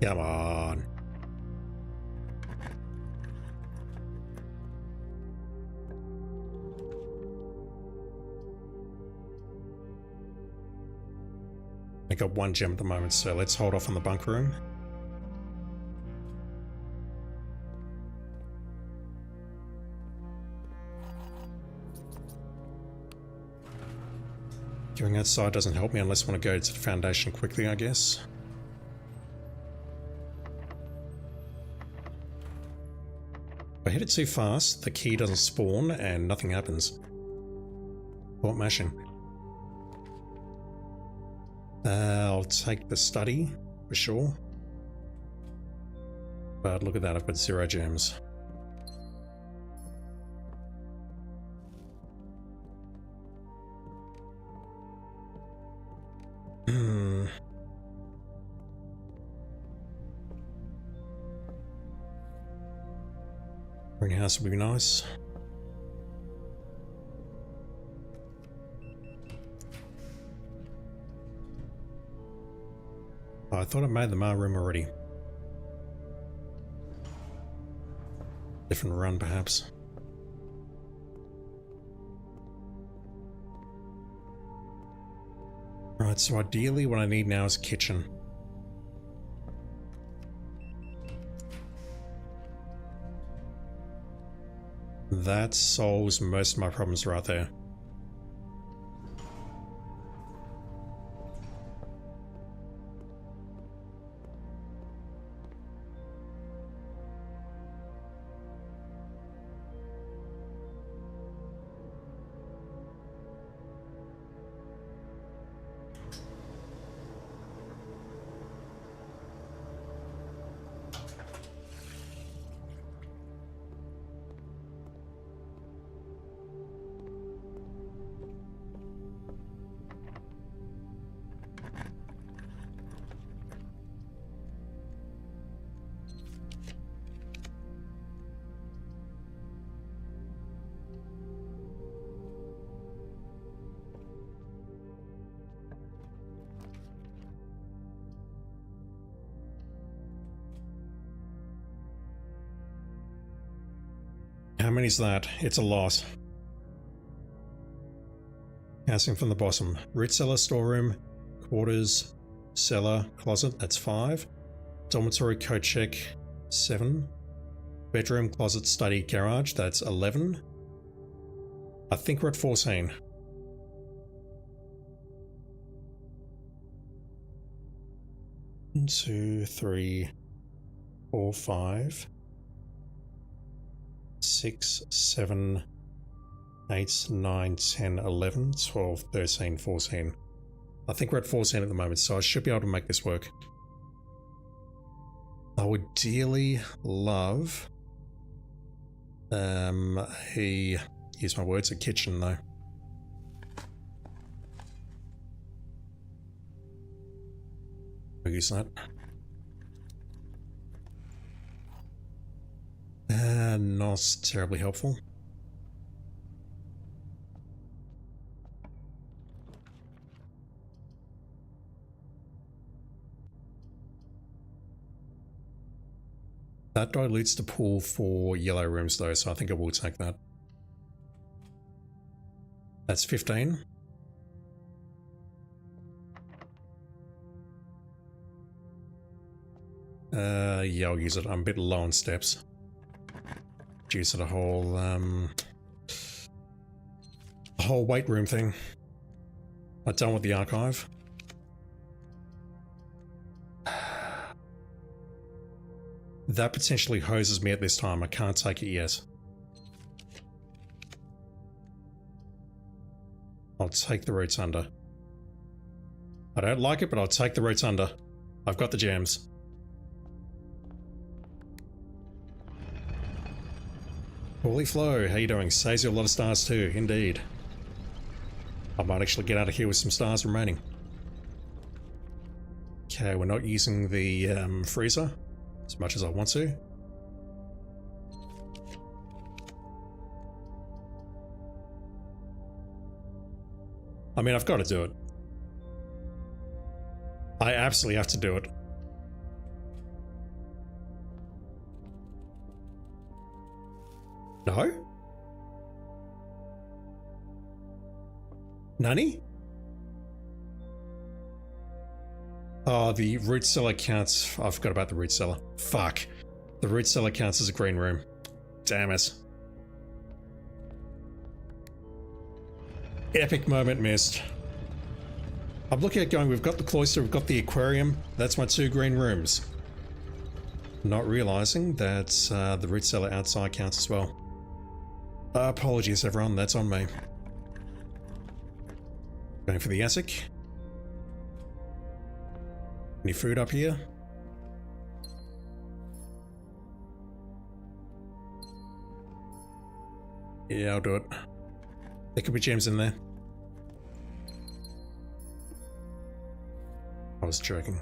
Come on. I got 1 gem at the moment, so let's hold off on the bunk room. Going outside doesn't help me unless I want to go to the foundation quickly, I guess. If I hit it too fast, the key doesn't spawn and nothing happens. Port mashing. I'll take the study for sure. But look at that, I've got 0 gems. Greenhouse would be nice. Oh, I thought I made the mail room already. Different run, perhaps. Right, so ideally what I need now is a kitchen. That solves most of my problems right there. How many is that? It's a lot. Counting from the bottom. Root cellar, storeroom, quarters, cellar, closet, that's 5. Dormitory, coat check, 7. Bedroom, closet, study, garage, that's 11. I think we're at 14. One, 2, 3, 4, 5. 6, 7, 8, 9, 10, 11, 12, 13, 14. I think we're at 14 at the moment, so I should be able to make this work. I would dearly love use my words, a kitchen though. I'll use that. Not terribly helpful. That dilutes the pool for yellow rooms though, so I think I will take that. That's 15. Yeah, I'll use it. I'm a bit low on steps. Due to the whole weight room thing. I'm done with the archive. That potentially hoses me at this time. I can't take it yet. I'll take the rotunda. I don't like it, but I'll take the rotunda. I've got the gems. Holy Flow, how you doing? Saves you a lot of stars too, indeed. I might actually get out of here with some stars remaining. Okay, we're not using the freezer as much as I want to. I mean, I've got to do it. I absolutely have to do it. No? Nani? Oh, the root cellar counts. I forgot about the root cellar. Fuck. The root cellar counts as a green room. Damn it. Epic moment missed. I'm looking at going, we've got the cloister, we've got the aquarium. That's my 2 green rooms. Not realizing that the root cellar outside counts as well. Apologies everyone, that's on me. Going for the attic. Any food up here? Yeah, I'll do it. There could be gems in there. I was joking.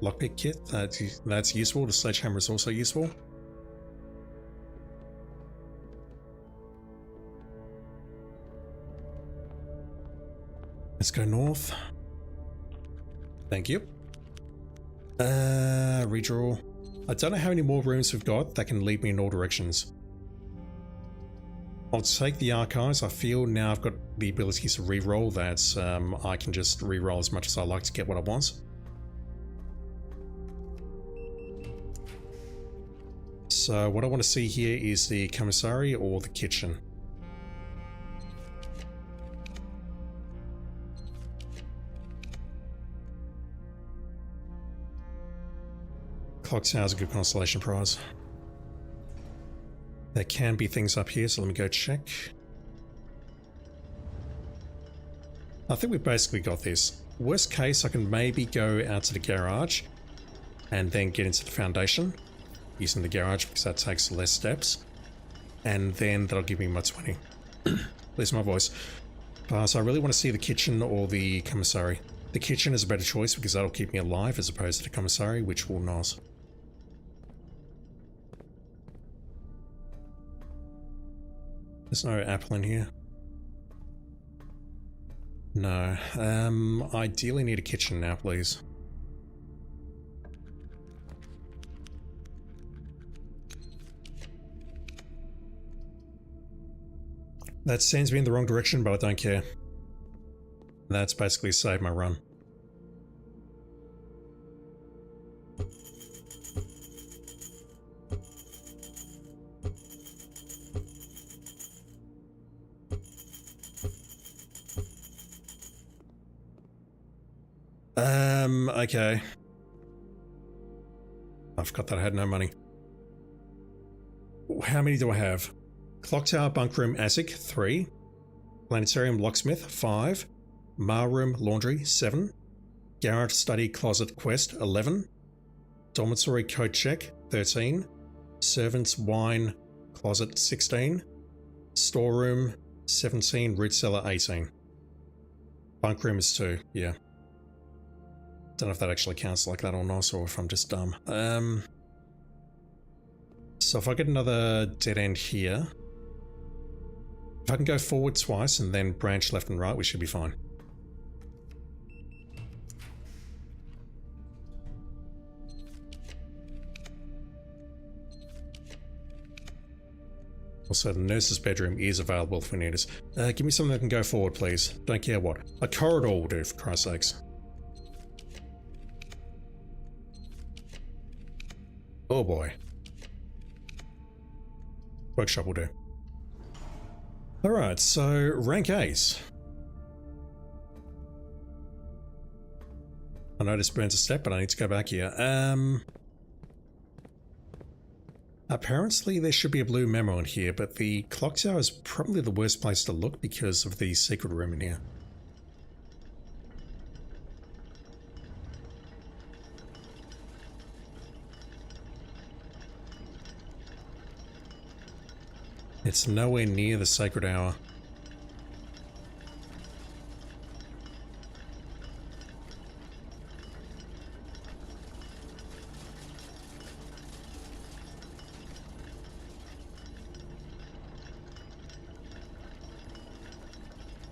Lockpick kit, that's useful. The sledgehammer is also useful. Let's go north. Thank you. Redraw. I don't know how many more rooms we've got that can lead me in all directions. I'll take the archives. I feel now I've got the ability to re-roll that. I can just re-roll as much as I like to get what I want. So what I want to see here is the commissary or the kitchen. Clock tower's a good constellation prize. There can be things up here, so let me go check. I think we've basically got this. Worst case, I can maybe go out to the garage and then get into the foundation using the garage because that takes less steps. And then that'll give me my 20. Lose my voice. So I really want to see the kitchen or the commissary. The kitchen is a better choice because that'll keep me alive as opposed to the commissary, which will not. There's no apple in here. No. Ideally need a kitchen now, please. That sends me in the wrong direction, but I don't care. That's basically saved my run. Okay. I forgot that I had no money. How many do I have? Clock tower, bunk room, attic, 3. Planetarium, locksmith, 5. Mar room, laundry, 7. Garage, study, closet, quest, 11. Dormitory, coat check, 13. Servants, wine, closet, 16. Storeroom, 17. Root cellar, 18. Bunk room is 2, yeah. Don't know if that actually counts like that or not, or if I'm just dumb. So if I get another dead end here, if I can go forward twice and then branch left and right, we should be fine. Also, the nurse's bedroom is available if we need it. Give me something that can go forward, please. Don't care what. A corridor will do, for Christ's sakes. Oh boy. Workshop will do. Alright, so rank 8. I noticed burns a step, but I need to go back here. Apparently there should be a blue memo in here, but the clock tower is probably the worst place to look because of the secret room in here. It's nowhere near the sacred hour.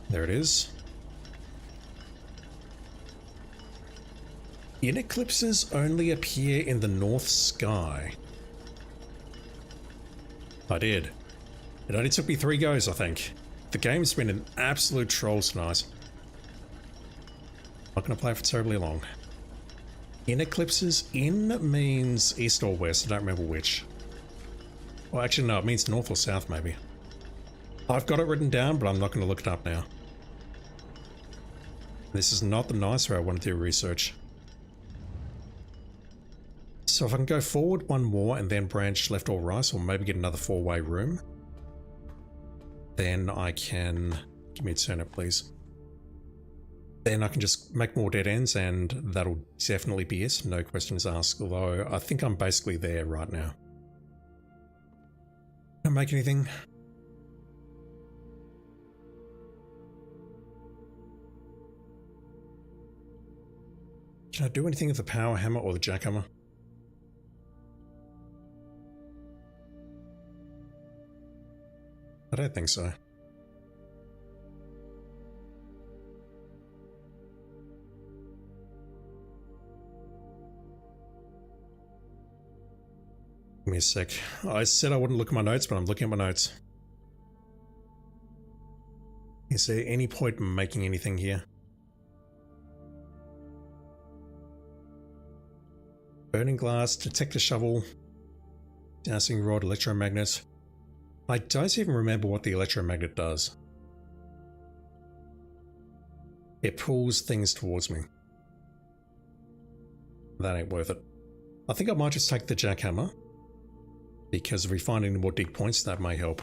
There it is. In eclipses only appear in the north sky. I did. It only took me 3 goes, I think. The game's been an absolute troll tonight. Not going to play for terribly long. In eclipses, in means east or west, I don't remember which. Well, actually no, it means north or south maybe. I've got it written down, but I'm not going to look it up now. This is not the nice way I want to do research. So if I can go forward one more and then branch left or right, or maybe get another 4-way room, then I can... Give me a turnip, please. Then I can just make more dead ends, and that'll definitely be it. No questions asked, although I think I'm basically there right now. Can I make anything? Can I do anything with the power hammer or the jackhammer? I don't think so. Give me a sec. I said I wouldn't look at my notes, but I'm looking at my notes. Is there any point in making anything here? Burning glass, detector shovel, dowsing rod, electromagnet. I don't even remember what the electromagnet does. It pulls things towards me. That ain't worth it. I think I might just take the jackhammer, because if we find any more dig points, that may help.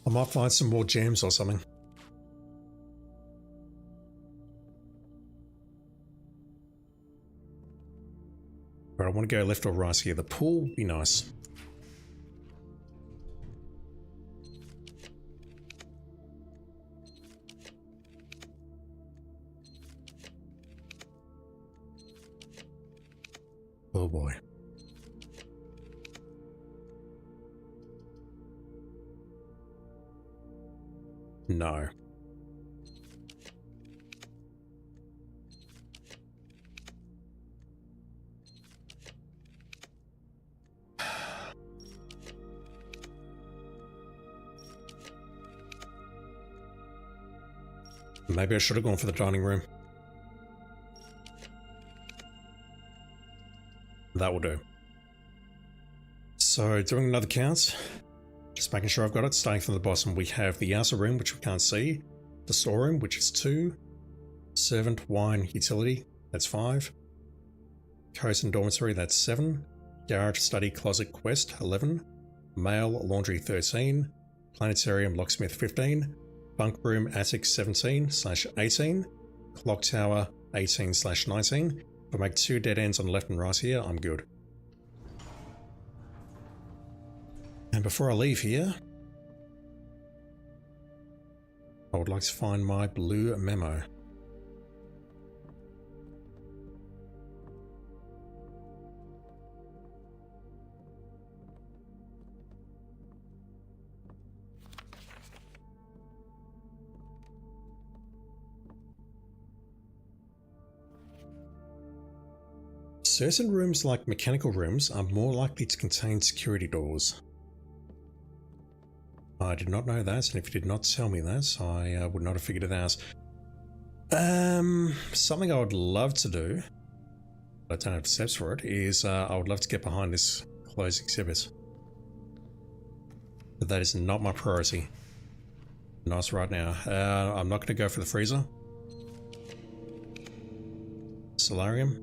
I might find some more gems or something. But I want to go left or right here. The pool would be nice. Oh boy. No. Maybe I should have gone for the dining room. That will do. So, doing another count. Just making sure I've got it. Starting from the bottom, we have the outer room, which we can't see. The storeroom, which is 2. Servant, wine, utility, that's 5. Coast and dormitory, that's 7. Garage, study, closet, quest, 11. Mail, laundry, 13. Planetarium, locksmith, 15. Bunk room, attic, 17/18. Clock tower, 18/19. If I make 2 dead ends on the left and right here, I'm good. And before I leave here, I would like to find my blue memo. Certain rooms, like mechanical rooms, are more likely to contain security doors. I did not know that, and if you did not tell me that, I would not have figured it out. Something I would love to do but I don't have steps for it, is I would love to get behind this closed exhibit. But that is not my priority. Nice right now. I'm not going to go for the freezer. Solarium.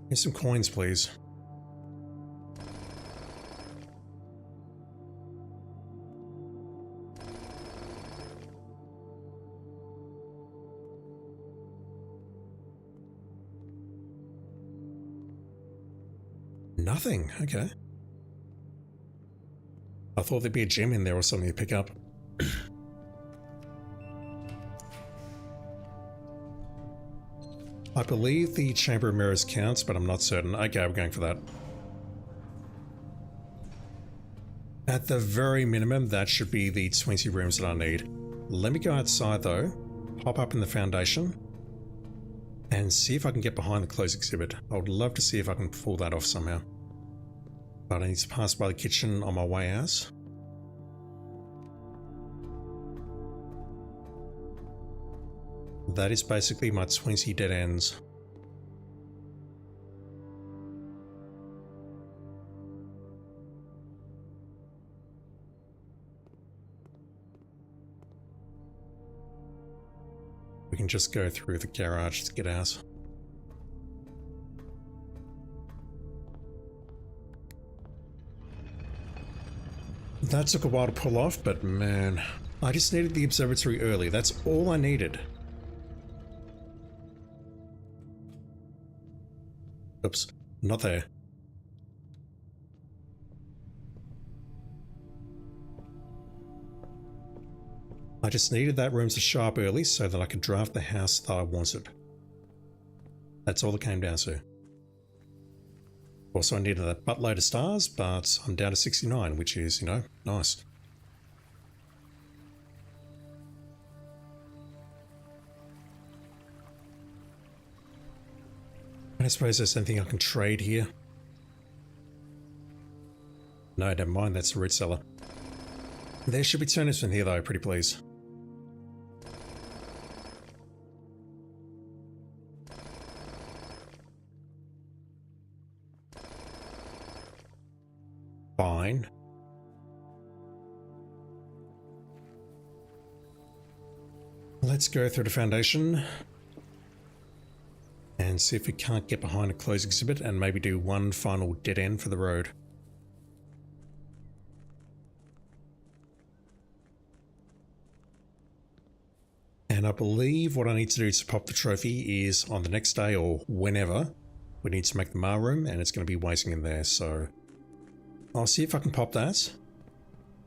Here's some coins, please. Nothing. Okay. I thought there'd be a gem in there or something to pick up. I believe the Chamber of Mirrors counts, but I'm not certain. Okay, we're going for that. At the very minimum, that should be the 20 rooms that I need. Let me go outside though, pop up in the foundation, and see if I can get behind the closed exhibit. I would love to see if I can pull that off somehow. But I need to pass by the kitchen on my way out. That is basically my 20 dead ends. We can just go through the garage to get out. That took a while to pull off, but man, I just needed the observatory early. That's all I needed. Oops, not there. I just needed that room to show up early so that I could draft the house that I wanted. That's all it came down to. Also, I needed a buttload of stars, but I'm down to 69, which is, you know, nice. I suppose there's anything I can trade here. No, never mind, that's a root cellar. There should be turnips in here though, pretty please. Fine. Let's go through the foundation and see if we can't get behind a closed exhibit and maybe do one final dead end for the road. And I believe what I need to do to pop the trophy is on the next day or whenever, we need to make the Mar room and it's going to be waiting in there, so I'll see if I can pop that.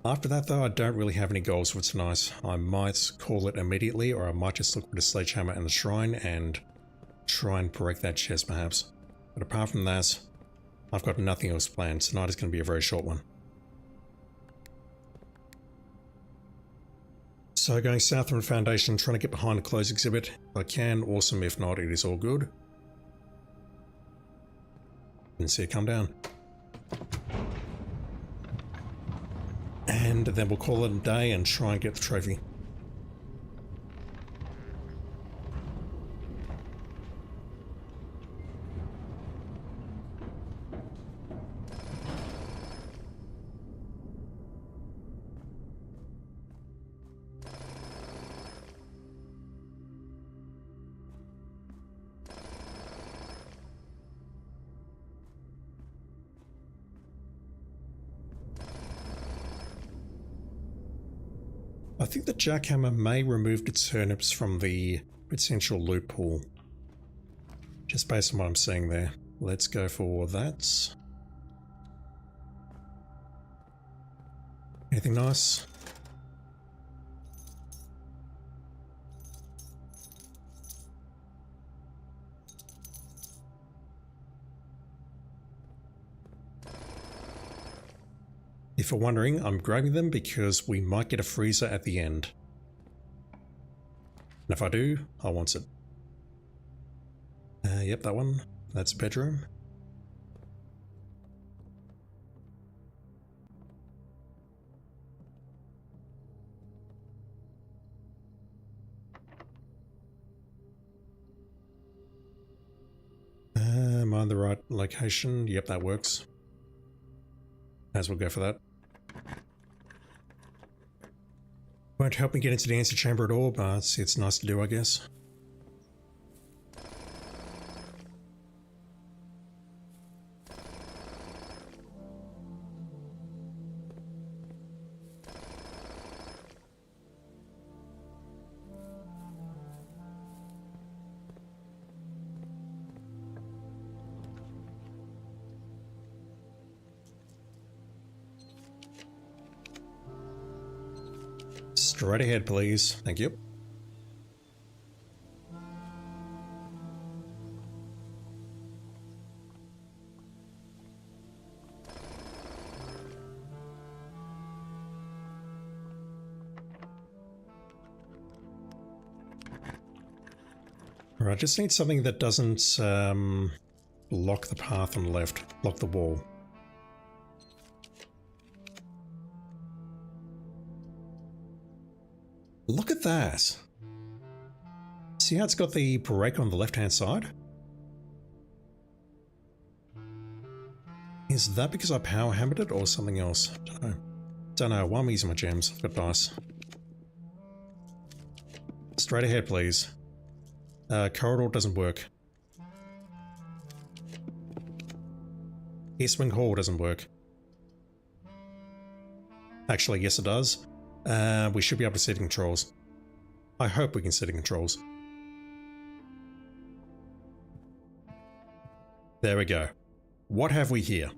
After that though, I don't really have any goals for tonight. I might call it immediately, or I might just look for the sledgehammer and the shrine and try and break that chest perhaps. But apart from that, I've got nothing else planned. Tonight is going to be a very short one. So going south from the foundation, trying to get behind a closed exhibit. If I can, awesome. If not, it is all good. And see it come down. And then we'll call it a day and try and get the trophy. I think the jackhammer may remove the turnips from the potential loot pool. Just based on what I'm seeing there. Let's go for that. Anything nice? If you're wondering, I'm grabbing them because we might get a freezer at the end. And if I do, I want it. Yep, that one. That's a bedroom. find the right location. Yep, that works. As we'll go for that. Won't help me get into the answer chamber at all, but it's nice to do, I guess. Straight ahead, please. Thank you. Alright, I just need something that doesn't block the path on the left, block the wall. Look at that. See how it's got the break on the left-hand side? Is that because I power hammered it or something else? Don't know. Don't know. Why am I using my gems? I've got dice. Straight ahead, please. Corridor doesn't work. East Wing Hall doesn't work. Actually, yes it does. We should be able to set controls. I hope we can set controls. There we go. What have we here?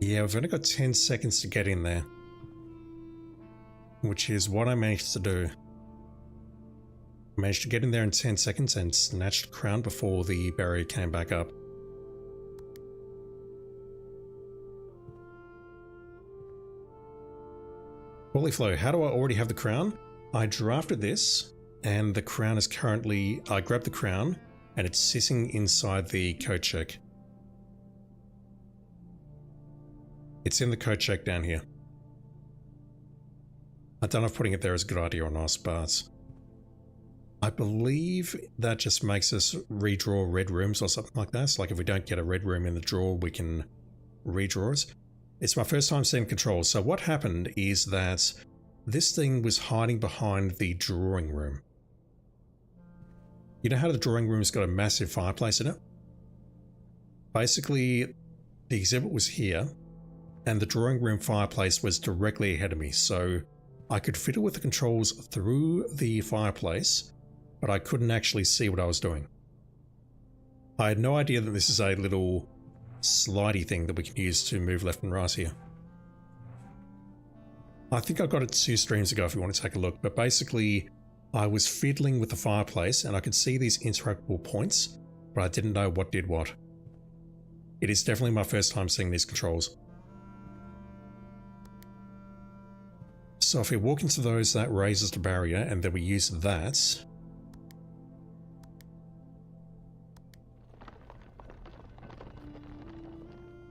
Yeah, we've only got 10 seconds to get in there. Which is what I managed to do. I managed to get in there in 10 seconds and snatched the crown before the barrier came back up. Holy flow, how do I already have the crown? I drafted this and the crown is currently... I grabbed the crown and it's sitting inside the code check. It's in the code check down here. I don't know if putting it there is a good idea or not, but I believe that just makes us redraw red rooms or something like that. So like if we don't get a red room in the drawer, we can redraw it. It's my first time seeing controls. So what happened is that this thing was hiding behind the drawing room. You know how the drawing room's got a massive fireplace in it? Basically, the exhibit was here. And the drawing room fireplace was directly ahead of me, so I could fiddle with the controls through the fireplace, but I couldn't actually see what I was doing. I had no idea that this is a little slidey thing that we can use to move left and right here. I think I got it 2 streams ago if you want to take a look, but basically I was fiddling with the fireplace and I could see these interactable points, but I didn't know what did what. It is definitely my first time seeing these controls. So if we walk into those, that raises the barrier, and then we use that.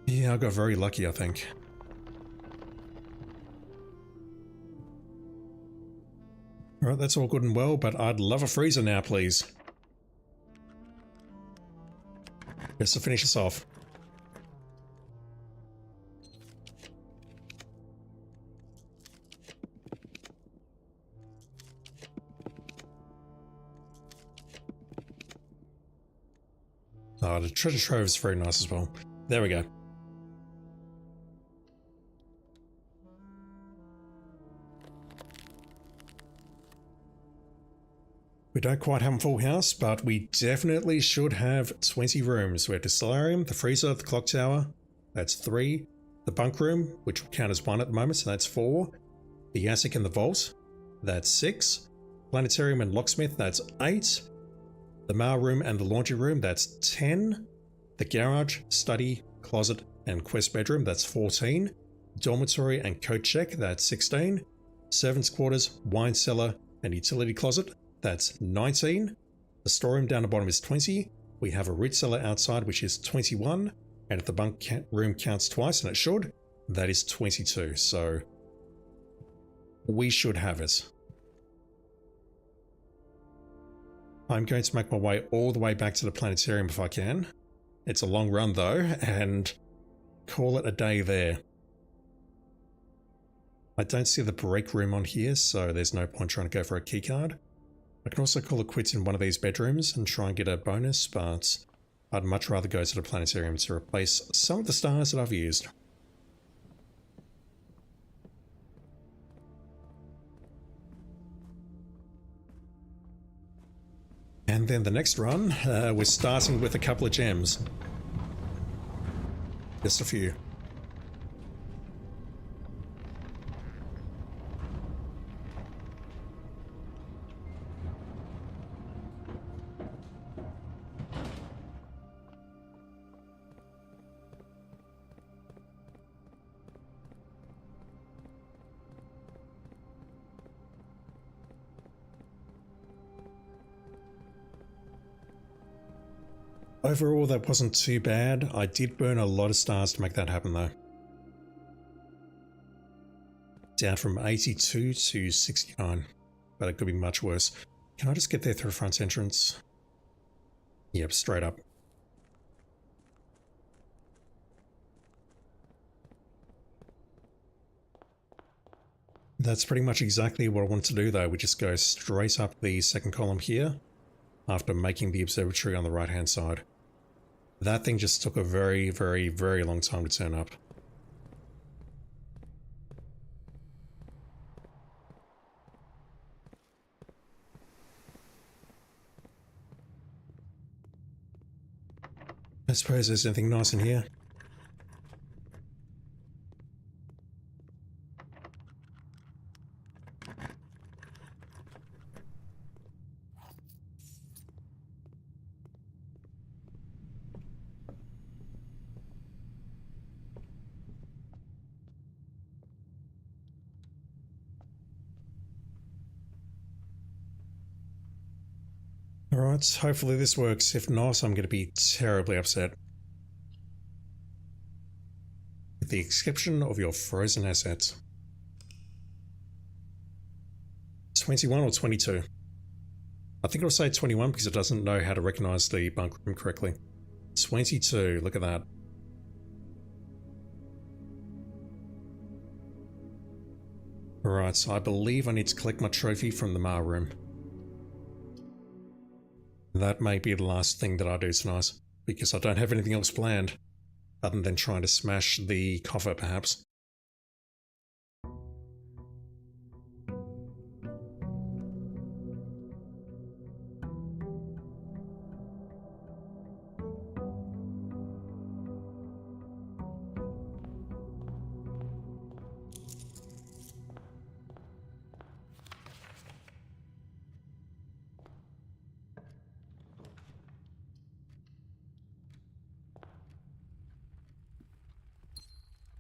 Yeah, I got very lucky, I think. Alright, that's all good and well, but I'd love a freezer now, please. Just to finish us off. Oh, the treasure trove is very nice as well. There we go. We don't quite have a full house, but we definitely should have 20 rooms. We have the solarium, the freezer, the clock tower. That's 3. The bunk room, which will count as 1 at the moment, so that's 4. The attic and the vault. That's 6. Planetarium and locksmith. That's 8. The mail room and the laundry room, that's 10. The garage, study, closet, and quest bedroom, that's 14. Dormitory and coat check, that's 16. Servants' quarters, wine cellar, and utility closet, That's 19. The storeroom down the bottom is 20. We have a root cellar outside, which is 21. And if the bunk room counts twice, and it should, that is 22. So we should have it. I'm going to make my way all the way back to the planetarium if I can. It's a long run though, and call it a day there. I don't see the break room on here, so there's no point trying to go for a keycard. I can also call it quits in one of these bedrooms and try and get a bonus, but I'd much rather go to the planetarium to replace some of the stars that I've used. And then the next run, we're starting with a couple of gems. Just a few. Overall, that wasn't too bad. I did burn a lot of stars to make that happen though. Down from 82 to 69, but it could be much worse. Can I just get there through the front entrance? Yep, straight up. That's pretty much exactly what I wanted to do though. We just go straight up the second column here after making the observatory on the right hand side. That thing just took a very, very, very long time to turn up. I suppose there's anything nice in here. Alright, hopefully this works. If not, I'm going to be terribly upset. With the exception of your frozen assets. 21 or 22? I think it'll say 21 because it doesn't know how to recognize the bunk room correctly. 22, look at that. Alright, so I believe I need to collect my trophy from the Ma room. That may be the last thing that I do tonight, because I don't have anything else planned, other than trying to smash the coffer perhaps.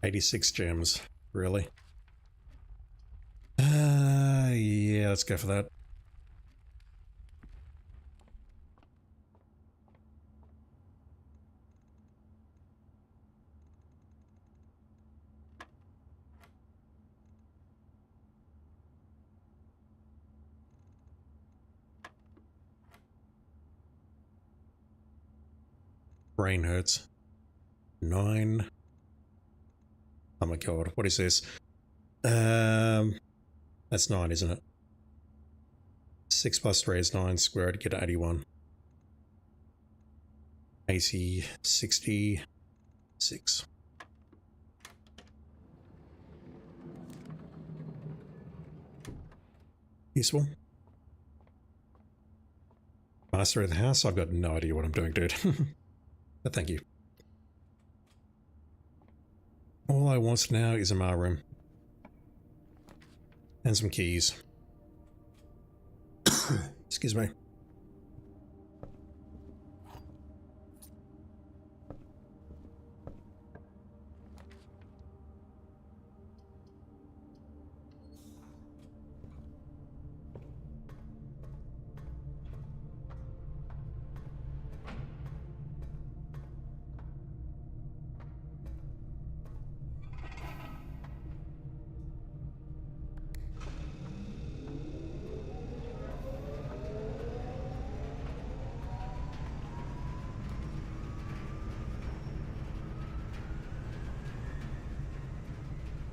$86 gems, really? Yeah, let's go for that. Brain hurts. 9. Oh my god, what is this? That's 9, isn't it? 6 plus 3 is 9 squared, get 81. 80, 66. Useful. Master of the house, I've got no idea what I'm doing, dude. But thank you. All I want now is a Ma room. And some keys. Excuse me.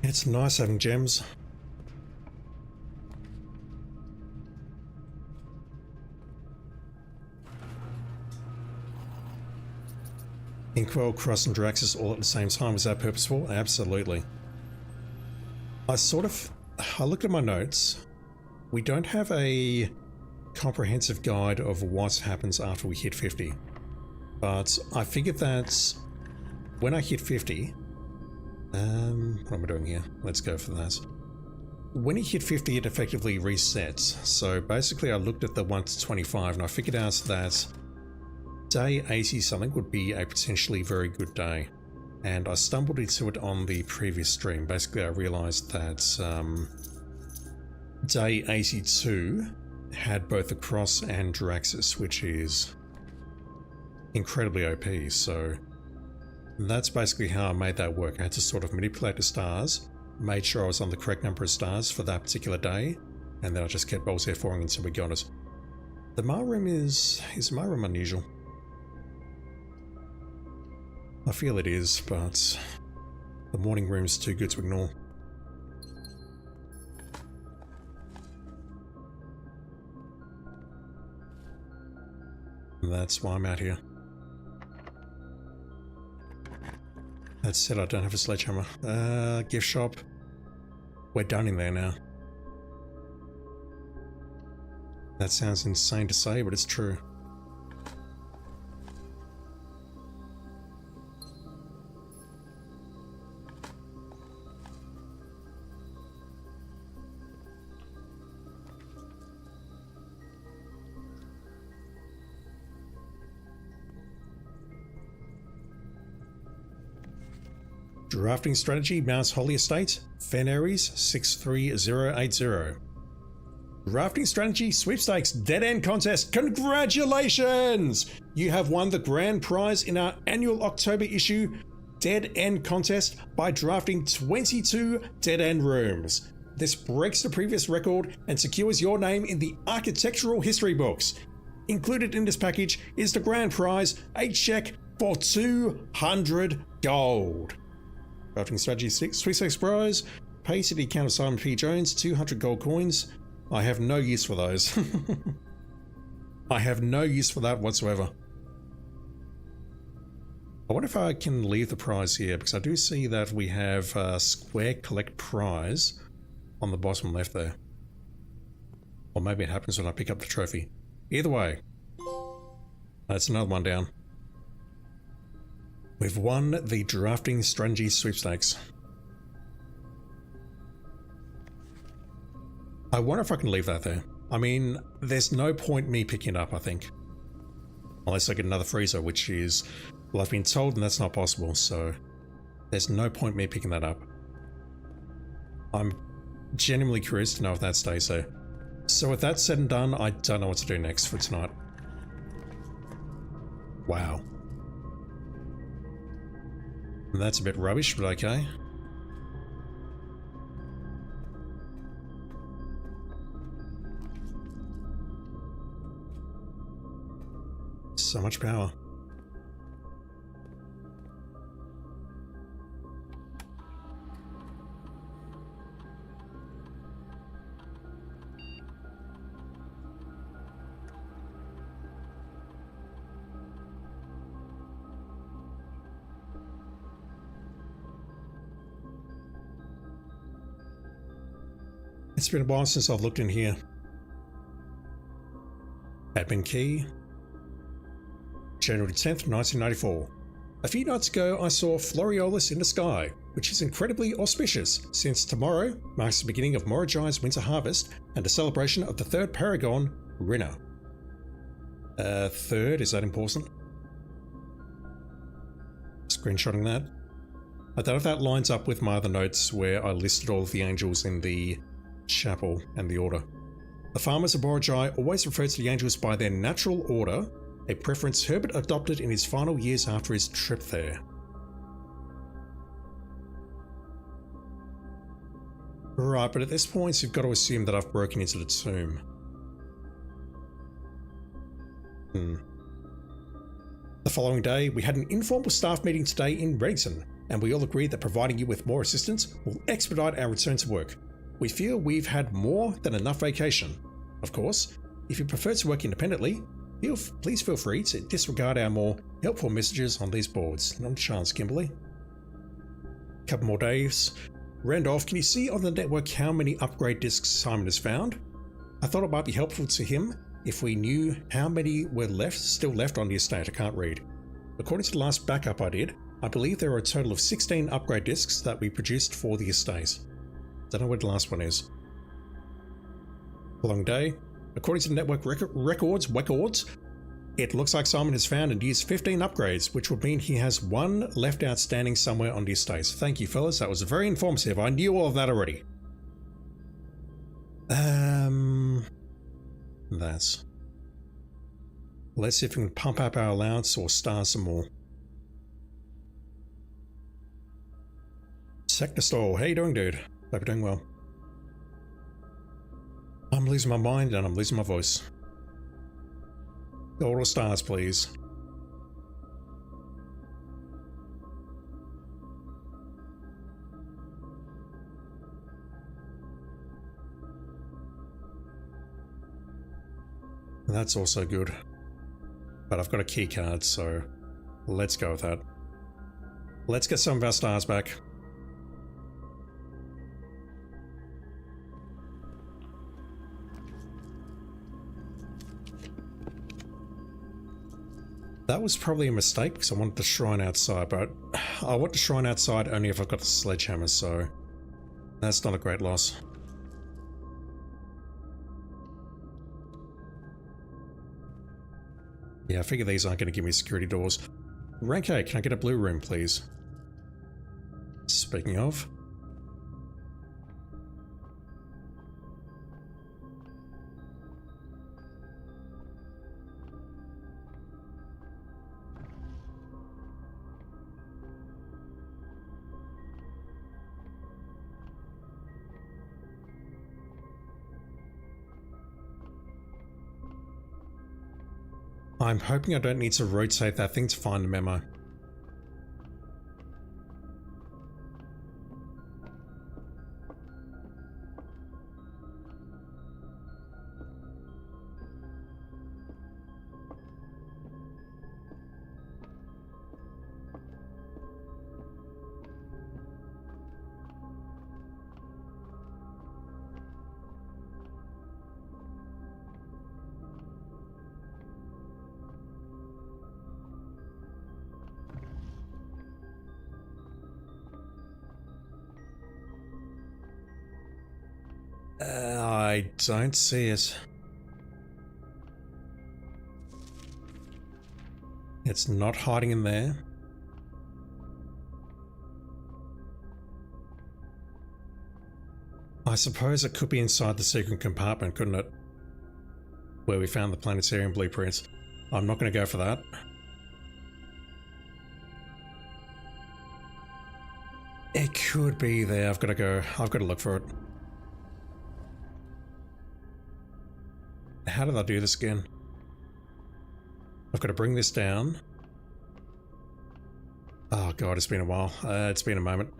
It's nice having gems. Inkwell, Cross and Draxus all at the same time. Was that purposeful? Absolutely. I looked at my notes. We don't have a comprehensive guide of what happens after we hit 50. But I figured that when I hit 50... what am I doing here? Let's go for that. When you hit 50, it effectively resets. So basically I looked at the 1 to 25 and I figured out that day 80 something would be a potentially very good day. And I stumbled into it on the previous stream. Basically I realized that day 82 had both the Cross and Draxus, which is incredibly OP. So that's basically how I made that work. I had to sort of manipulate the stars, made sure I was on the correct number of stars for that particular day, and then I just kept balls F4ing until we got it. The Mar room is Mar room unusual? I feel it is, but the morning room's too good to ignore. And that's why I'm out here. That said, I don't have a sledgehammer. Gift shop. We're done in there now. That sounds insane to say, but it's true. Drafting strategy, Mouse Holy Estate, Fen Aries 63080. Drafting strategy, sweepstakes, dead end contest. Congratulations! You have won the grand prize in our annual October issue dead end contest by drafting 22 dead end rooms. This breaks the previous record and secures your name in the architectural history books. Included in this package is the grand prize, a check for 200 gold. Drafting strategy 6, sweepstakes bros, pay city count of Simon P. Jones, 200 gold coins. I have no use for those. I have no use for that whatsoever. I wonder if I can leave the prize here, because I do see that we have square collect prize on the bottom left there. Or maybe it happens when I pick up the trophy. Either way, that's another one down. We've won the drafting strategy sweepstakes. I wonder if I can leave that there. I mean, there's no point me picking it up, I think. Unless I get another freezer, which is... well, I've been told and that's not possible, so... there's no point me picking that up. I'm genuinely curious to know if that stays there. So with that said and done, I don't know what to do next for tonight. Wow. That's a bit rubbish, but okay. So much power. It's been a while since I've looked in here. Admin key. January 10th, 1994. A few nights ago I saw Floriolus in the sky, which is incredibly auspicious, since tomorrow marks the beginning of Morajai's winter harvest and a celebration of the third paragon, Rinna. Third, is that important? Screenshotting that. I don't know if that lines up with my other notes where I listed all of the angels in the chapel and the order. The farmers of Morajai always refer to the angels by their natural order, a preference Herbert adopted in his final years after his trip there. Right, but at this point you've got to assume that I've broken into the tomb. The following day, we had an informal staff meeting today in Reddington. and we all agreed that providing you with more assistance will expedite our return to work. We feel we've had more than enough vacation. Of course, if you prefer to work independently, please feel free to disregard our more helpful messages on these boards. Not a chance, Kimberly. Couple more days. Randolph, can you see on the network how many upgrade discs Simon has found? I thought it might be helpful to him if we knew how many were still left on the estate. I can't read. According to the last backup I did, I believe there are a total of 16 upgrade discs that we produced for the estate. Don't know where the last one is. A long day. According to the network records, it looks like Simon has found and used 15 upgrades, which would mean he has one left outstanding somewhere on the estate. Thank you, fellas. That was very informative. I knew all of that already. That's. Let's see if we can pump up our allowance or star some more. Sector Store. How you doing, dude? Hope you're doing well. I'm losing my mind and I'm losing my voice. Gold or stars, please. That's also good. But I've got a key card, so let's go with that. Let's get some of our stars back. That was probably a mistake because I wanted the shrine outside, but I want the shrine outside only if I've got the sledgehammer, so that's not a great loss. Yeah, I figure these aren't going to give me security doors. Rank A, can I get a blue room, please? Speaking of. I'm hoping I don't need to rotate that thing to find the memo. I don't see it. It's not hiding in there. I suppose it could be inside the secret compartment, couldn't it? Where we found the planetarium blueprints. I'm not going to go for that. It could be there. I've got to go. I've got to look for it. How did I do this again? I've got to bring this down. Oh god, it's been a while. It's been a moment.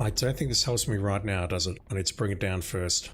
I don't think this helps me right now, does it? I need to bring it down first.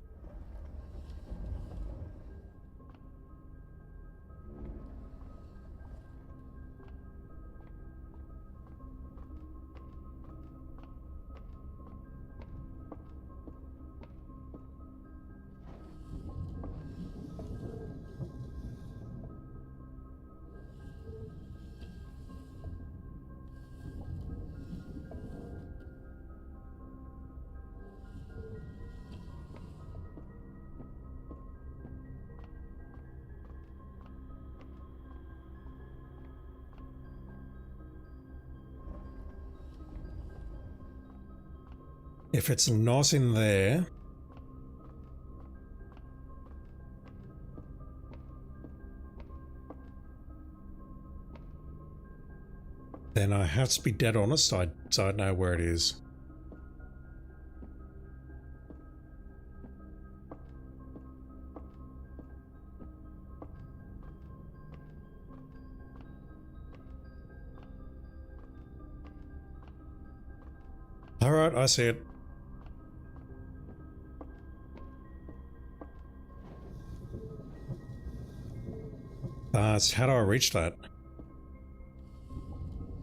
If it's not in there, then I have to be dead honest, I don't know where it is. Alright, I see it. But how do I reach that?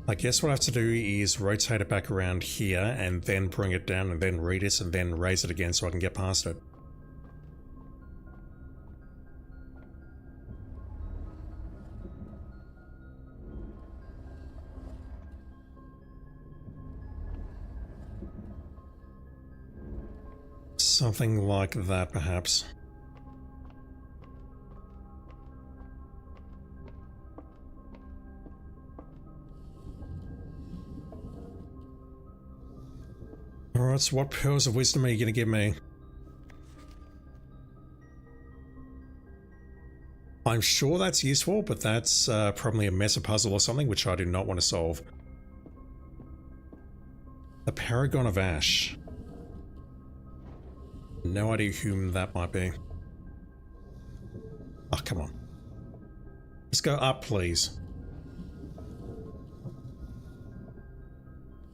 I guess what I have to do is rotate it back around here and then bring it down and then read it and then raise it again so I can get past it. Something like that, perhaps. Alright, so what pearls of wisdom are you going to give me? I'm sure that's useful, but that's probably a mesa puzzle or something which I do not want to solve. The Paragon of Ash. No idea whom that might be. Oh, come on. Let's go up, please.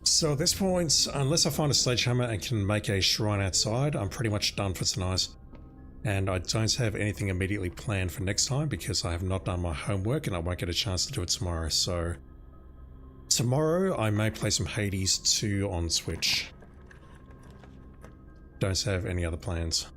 So at this point, unless I find a sledgehammer and can make a shrine outside, I'm pretty much done for tonight. And I don't have anything immediately planned for next time because I have not done my homework and I won't get a chance to do it tomorrow. So tomorrow I may play some Hades 2 on Switch. Don't have any other plans.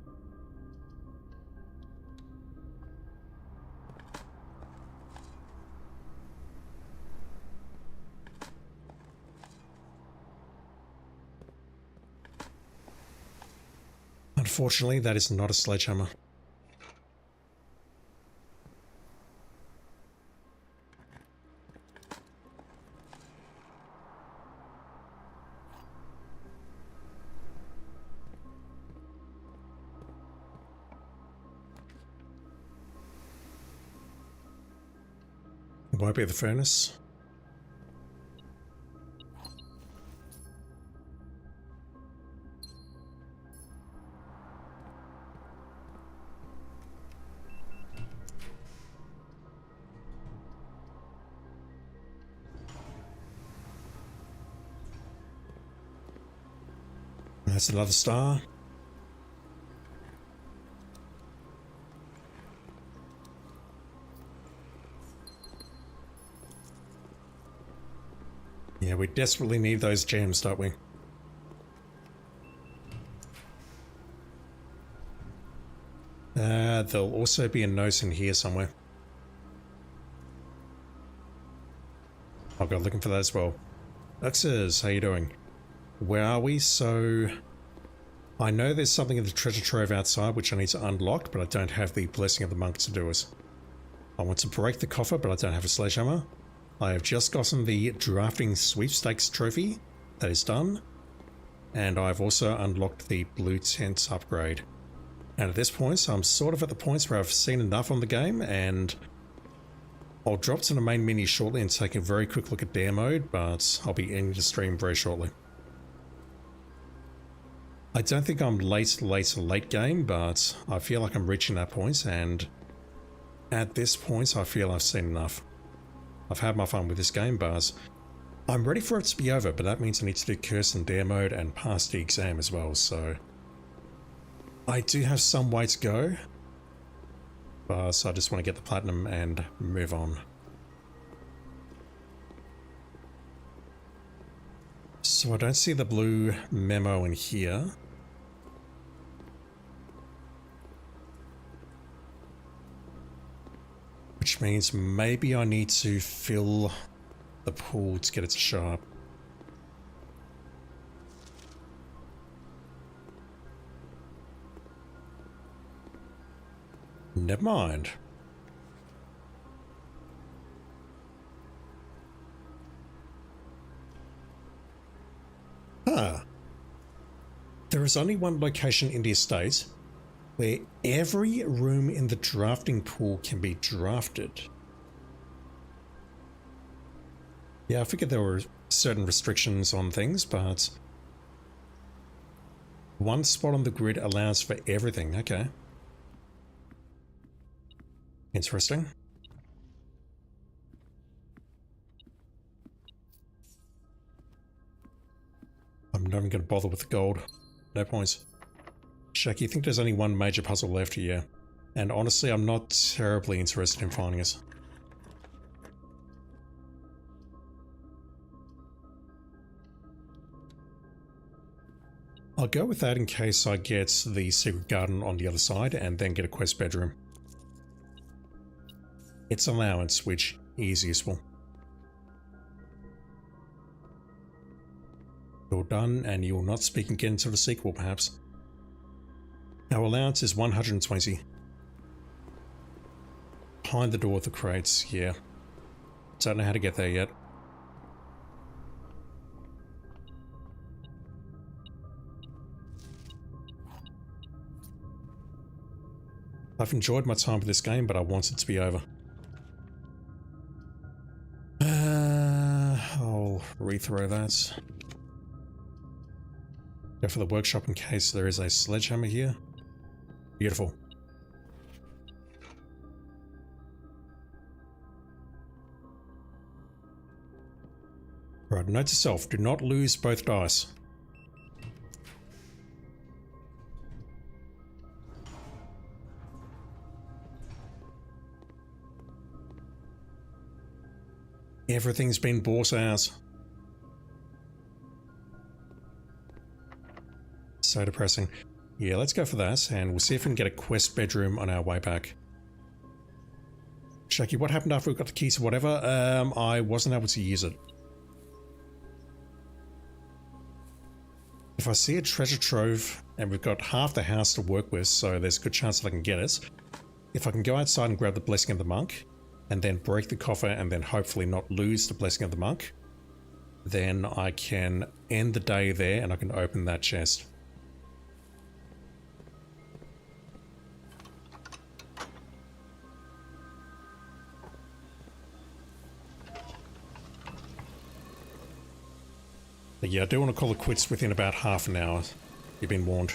Unfortunately, that is not a sledgehammer. It won't be the furnace. That's another star. Yeah, we desperately need those gems, don't we? There'll also be a note in here somewhere. I'll go looking for that as well. Uxers, how you doing? Where are we? So I know there's something in the treasure trove outside which I need to unlock, but I don't have the blessing of the monk to do it. I want to break the coffer, but I don't have a sledgehammer. I have just gotten the drafting sweepstakes trophy. That is done. And I've also unlocked the blue tent upgrade. And at this point, I'm sort of at the points where I've seen enough on the game, and I'll drop to the main menu shortly and take a very quick look at dare mode, but I'll be ending the stream very shortly. I don't think I'm late game, but I feel like I'm reaching that point, and at this point I feel I've seen enough. I've had my fun with this game, but I'm ready for it to be over, but that means I need to do curse and dare mode and pass the exam as well, so I do have some way to go, but I just want to get the platinum and move on. So I don't see the blue memo in here. Which means maybe I need to fill the pool to get it to show up. Never mind. Huh. There is only one location in the estate where every room in the drafting pool can be drafted. Yeah, I figured there were certain restrictions on things, but one spot on the grid allows for everything. Okay. Interesting. I'm not even going to bother with the gold. No points. Shaq, you think there's only one major puzzle left here? And honestly, I'm not terribly interested in finding it. I'll go with that in case I get the secret garden on the other side and then get a quest bedroom. It's allowance, which is useful. You're done, and you will not speak again until the sequel, perhaps. Our allowance is 120. Behind the door with the crates, yeah. Don't know how to get there yet. I've enjoyed my time with this game, but I want it to be over. I'll rethrow that. Go for the workshop in case there is a sledgehammer here. Beautiful. Right, note to self, do not lose both dice. Everything's been bought out. So depressing. Yeah, let's go for that, and we'll see if we can get a quest bedroom on our way back. Shaky, what happened after we got the keys or whatever? I wasn't able to use it. If I see a treasure trove, and we've got half the house to work with, so there's a good chance that I can get it. If I can go outside and grab the blessing of the monk, and then break the coffer and then hopefully not lose the blessing of the monk, then I can end the day there and I can open that chest. But yeah, I do want to call it quits within about half an hour. You've been warned.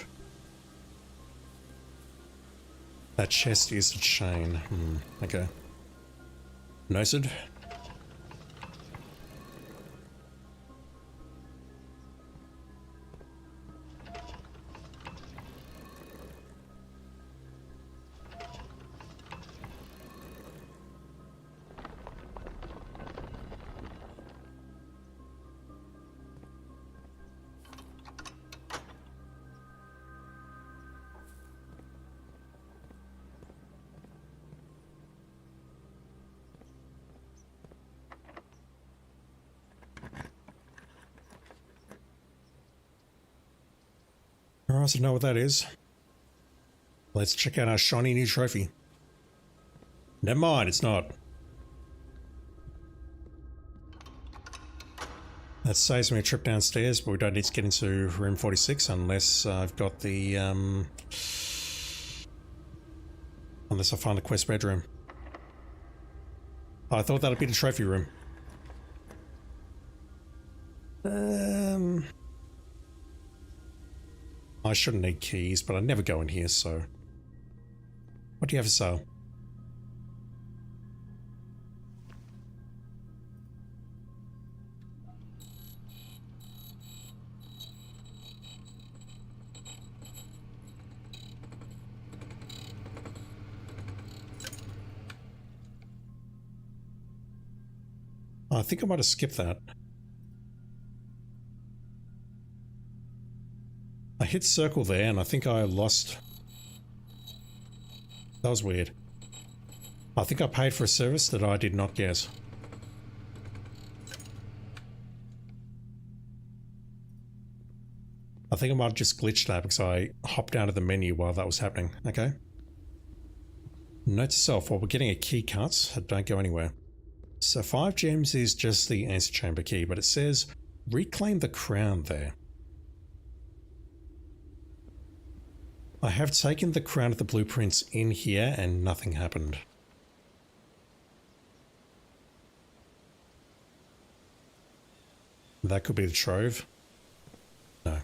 That chest is a chain. Okay. Noted. Alright, so know what that is. Let's check out our shiny new trophy. Never mind, it's not. That saves me a trip downstairs, but we don't need to get into room 46 unless I've got the, unless I find the quest bedroom. Oh, I thought that'd be the trophy room. I shouldn't need keys, but I never go in here, so... What do you have for sale? Oh, I think I might have skipped that. I hit circle there and I think I lost. That was weird. I think I paid for a service that I did not get. I think I might have just glitched that because I hopped out of the menu while that was happening. Okay. Note to self, while we're getting a key cut, don't go anywhere. So 5 gems is just the antechamber key, but it says reclaim the crown there. I have taken the crown of the blueprints in here and nothing happened. That could be the trove. No.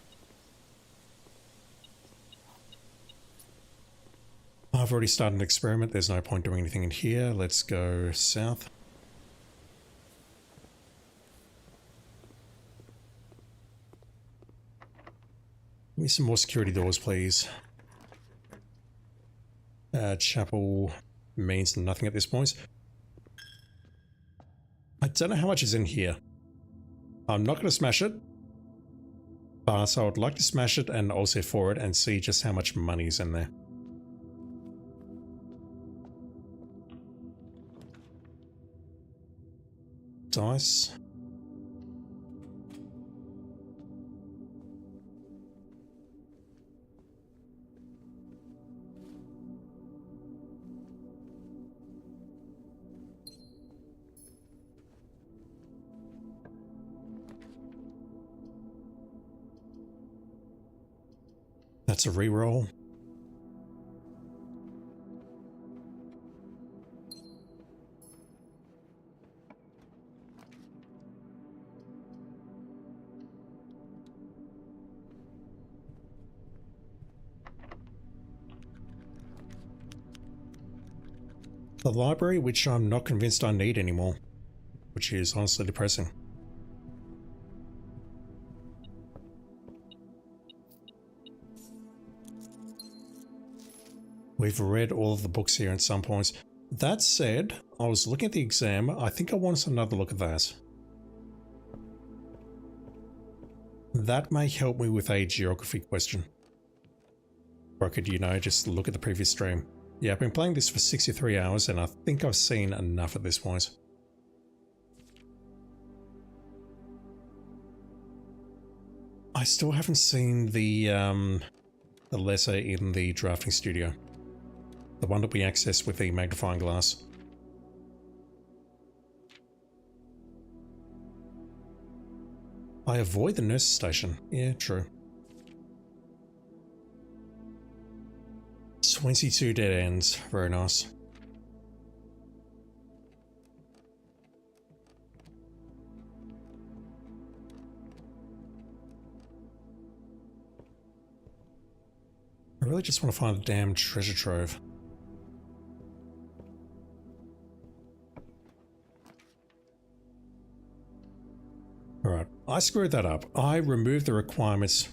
I've already started an experiment. There's no point doing anything in here. Let's go south. Give me some more security doors, please. Chapel means nothing at this point. I don't know how much is in here. I'm not going to smash it, but I would like to smash it and also for it and see just how much money is in there. Dice. That's a reroll. The library, which I'm not convinced I need anymore, which is honestly depressing. We've read all of the books here at some points. That said, I was looking at the exam. I think I want another look at that. That may help me with a geography question. Or I could, you know, just look at the previous stream. Yeah, I've been playing this for 63 hours and I think I've seen enough at this point. I still haven't seen the letter in the drafting studio. The one that we accessed with the magnifying glass. I avoid the nurse's station. Yeah, true. 22 dead ends. Very nice. I really just want to find a damn treasure trove. Alright, I screwed that up. I removed the requirements.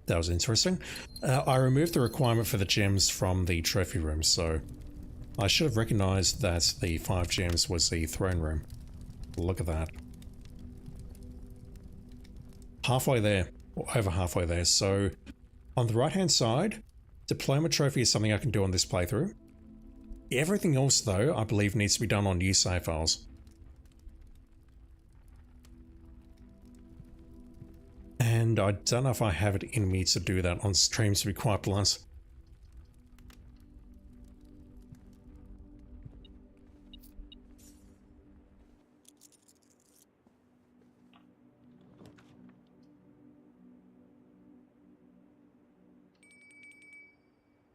That was interesting. I removed the requirement for the gems from the trophy room, so I should have recognized that the 5 gems was the throne room. Look at that. Halfway there, or over halfway there. So on the right hand side, diploma trophy is something I can do on this playthrough. Everything else though, I believe needs to be done on new save files. And I don't know if I have it in me to do that on stream, to be quite blunt.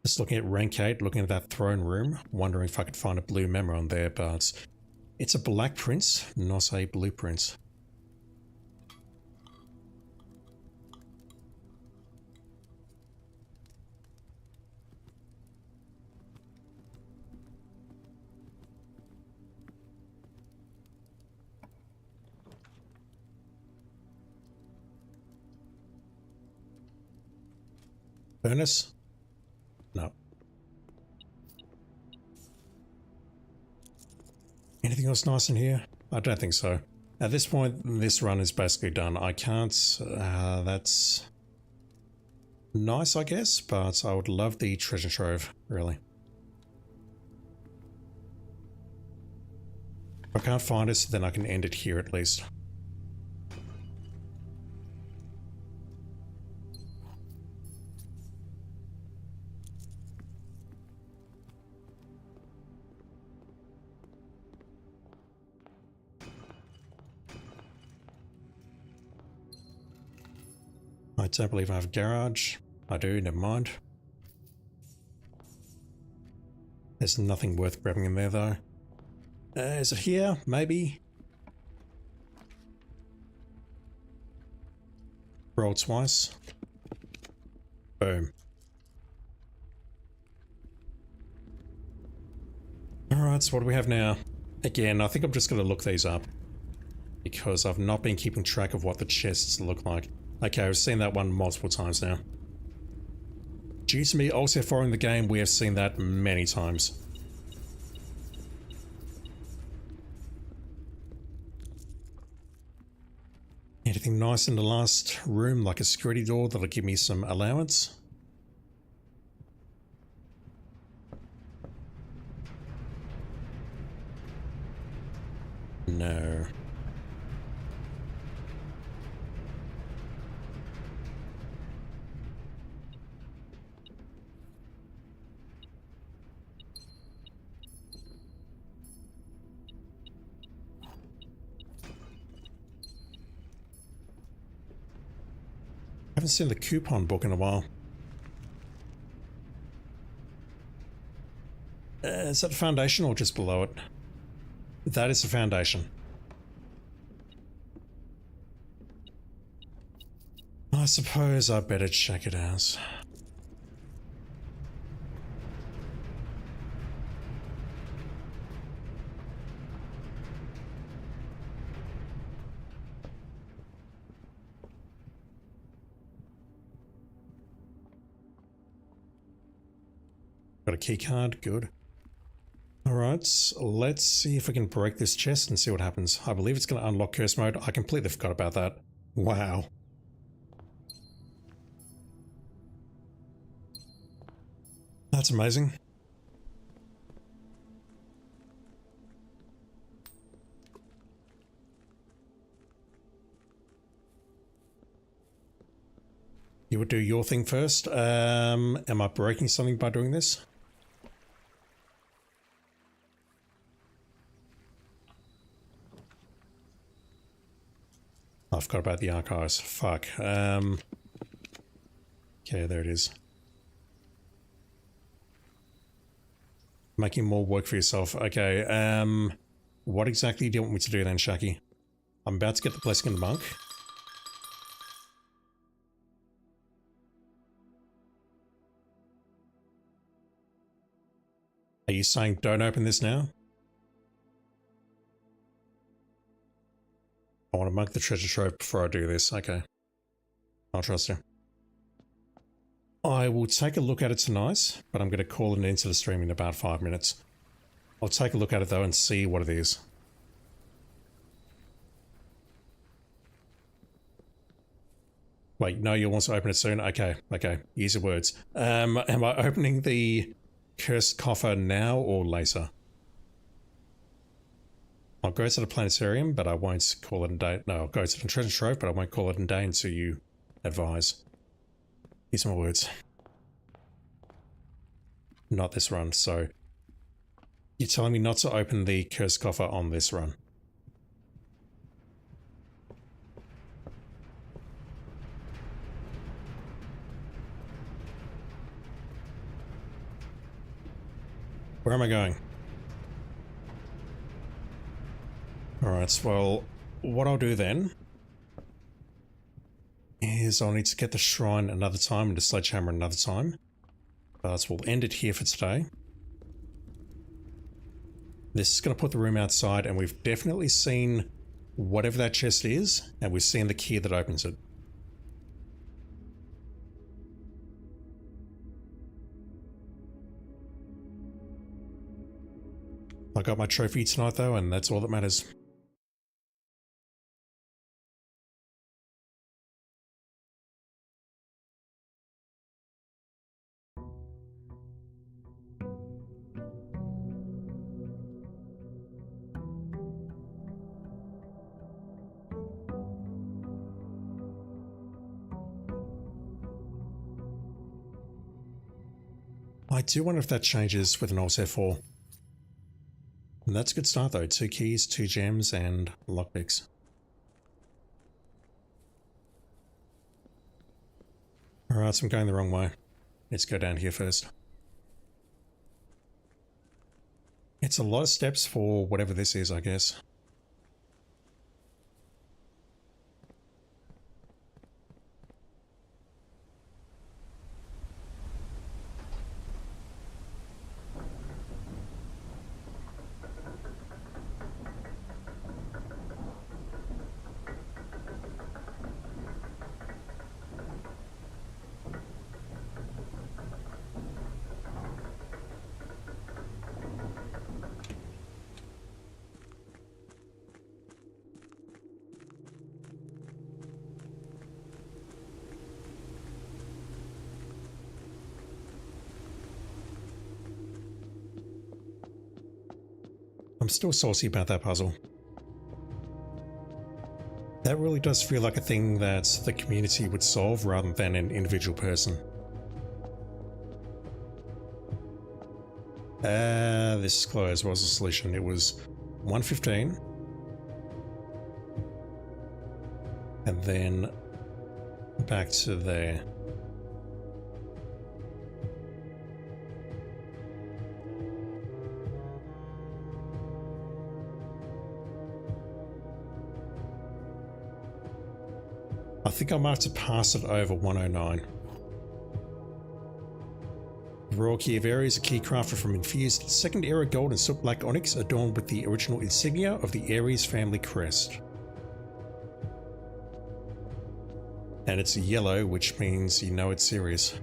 Just looking at rank 8, looking at that throne room, wondering if I could find a blue memo on there, but it's a black print, not a blueprint. Furnace? No. Anything else nice in here? I don't think so. At this point, this run is basically done. I can't... that's nice, I guess, but I would love the treasure trove, really. If I can't find it, then I can end it here at least. I don't believe I have a garage. I do, never mind. There's nothing worth grabbing in there though. Is it here? Maybe? Roll twice. Boom. Alright, so what do we have now? Again, I think I'm just going to look these up, because I've not been keeping track of what the chests look like. Okay, I've seen that one multiple times now. Due to me also following the game, we have seen that many times. Anything nice in the last room, like a security door that'll give me some allowance? No. I haven't seen the coupon book in a while. Is that a foundation or just below it? That is the foundation. I suppose I better check it out. Got a key card, good. Alright, let's see if we can break this chest and see what happens. I believe it's going to unlock curse mode. I completely forgot about that. Wow. That's amazing. You would do your thing first. Am I breaking something by doing this? I forgot about the archives. Fuck. Okay, there it is. Making more work for yourself. Okay, what exactly do you want me to do then, Shaki? I'm about to get the blessing of the monk. Are you saying don't open this now? I want to monk the treasure trove before I do this. Okay. I'll trust you. I will take a look at it tonight, but I'm going to call it into the stream in about 5 minutes. I'll take a look at it though and see what it is. Wait, no, you want to open it soon? Okay, okay. Easy words. Am I opening the cursed coffer now or later? I'll go to the planetarium, but I won't call it a day. No, I'll go to the treasure trove, but I won't call it a day until you advise. These are my words. Not this run, so... You're telling me not to open the cursed coffer on this run? Where am I going? Alright, well, what I'll do then is I'll need to get the shrine another time and the sledgehammer another time. But we'll end it here for today. This is going to put the room outside, and we've definitely seen whatever that chest is, and we've seen the key that opens it. I got my trophy tonight though, and that's all that matters. I do wonder if that changes with an Alt F4. And that's a good start though. 2 keys, 2 gems, and lockpicks. Alright, so I'm going the wrong way. Let's go down here first. It's a lot of steps for whatever this is, I guess. I'm still saucy about that puzzle. That really does feel like a thing that the community would solve rather than an individual person. This is close. What was the solution? It was 115. And then back to there. I think I might have to pass it over 109. The Royal Key of Ares, a key crafted from infused second era gold and silk black onyx adorned with the original insignia of the Ares family crest. And it's yellow, which means you know it's serious.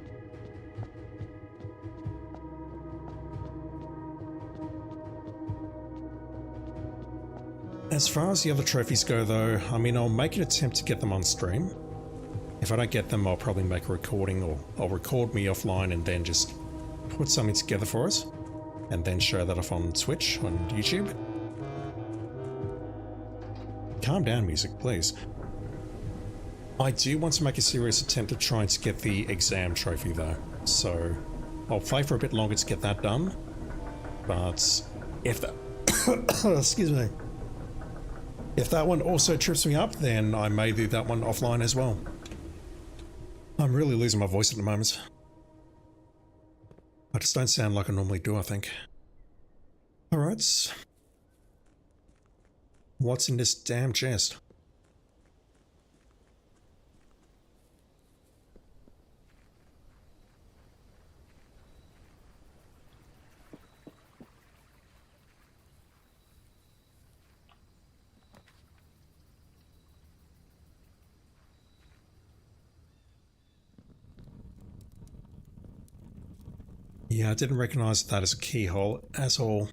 As far as the other trophies go though, I mean, I'll make an attempt to get them on stream. If I don't get them, I'll probably make a recording, or I'll record me offline and then just put something together for us and then show that off on Twitch, on YouTube. Calm down, music, please. I do want to make a serious attempt at trying to get the exam trophy though, so I'll play for a bit longer to get that done. But if that excuse me, if that one also trips me up, then I may do that one offline as well. I'm really losing my voice at the moment. I just don't sound like I normally do, I think. Alright. What's in this damn chest? Yeah, I didn't recognize that as a keyhole at all.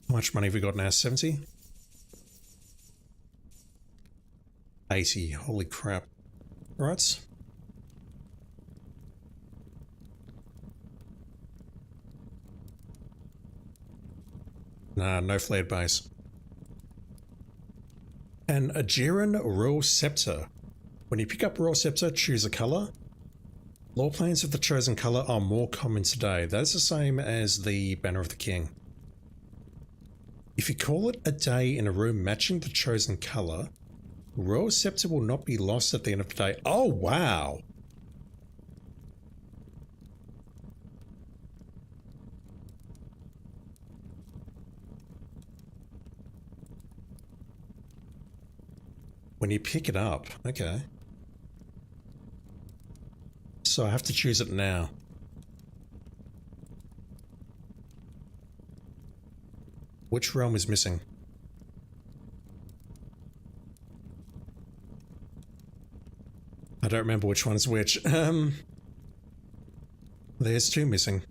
How much money have we got now? 70? 80. Holy crap. Right. Nah, no flared base. An Ajiran Royal Scepter. When you pick up Royal Scepter, choose a color. Lore planes of the chosen color are more common today. That is the same as the Banner of the King. If you call it a day in a room matching the chosen color, Royal Scepter will not be lost at the end of the day. Oh, wow. When you pick it up, okay. So I have to choose it now. Which realm is missing? I don't remember which one is which. There's two missing.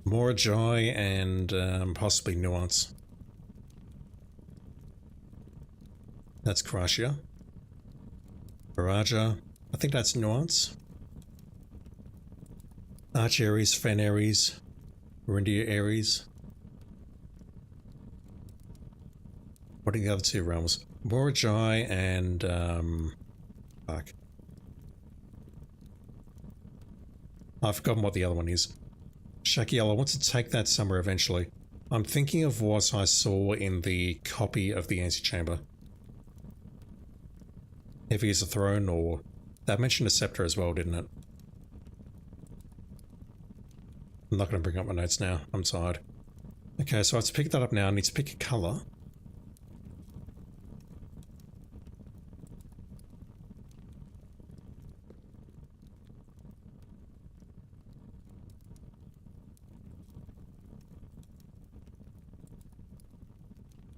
More Joy and possibly Nuance. That's Krasia. Baraja. I think that's Nuance. Arch Ares, Fen Ares, Rindia Ares. What are the other two realms? Morajai and fuck. I've forgotten what the other one is. Shakiel, I want to take that somewhere eventually. I'm thinking of what I saw in the copy of the Antechamber. Heavy as a throne, or that mentioned a scepter as well, didn't it? I'm not going to bring up my notes now. I'm tired. Okay, so I have to pick that up now. I need to pick a color.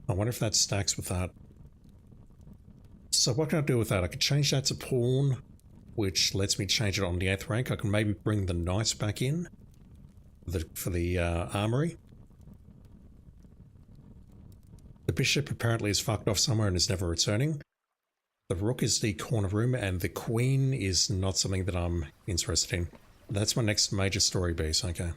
I wonder if that stacks with that. So what can I do with that? I could change that to pawn, which lets me change it on the 8th rank. I can maybe bring the knight back in for the armory. The bishop apparently is fucked off somewhere and is never returning. The rook is the corner room, and the queen is not something that I'm interested in. That's my next major story base, okay.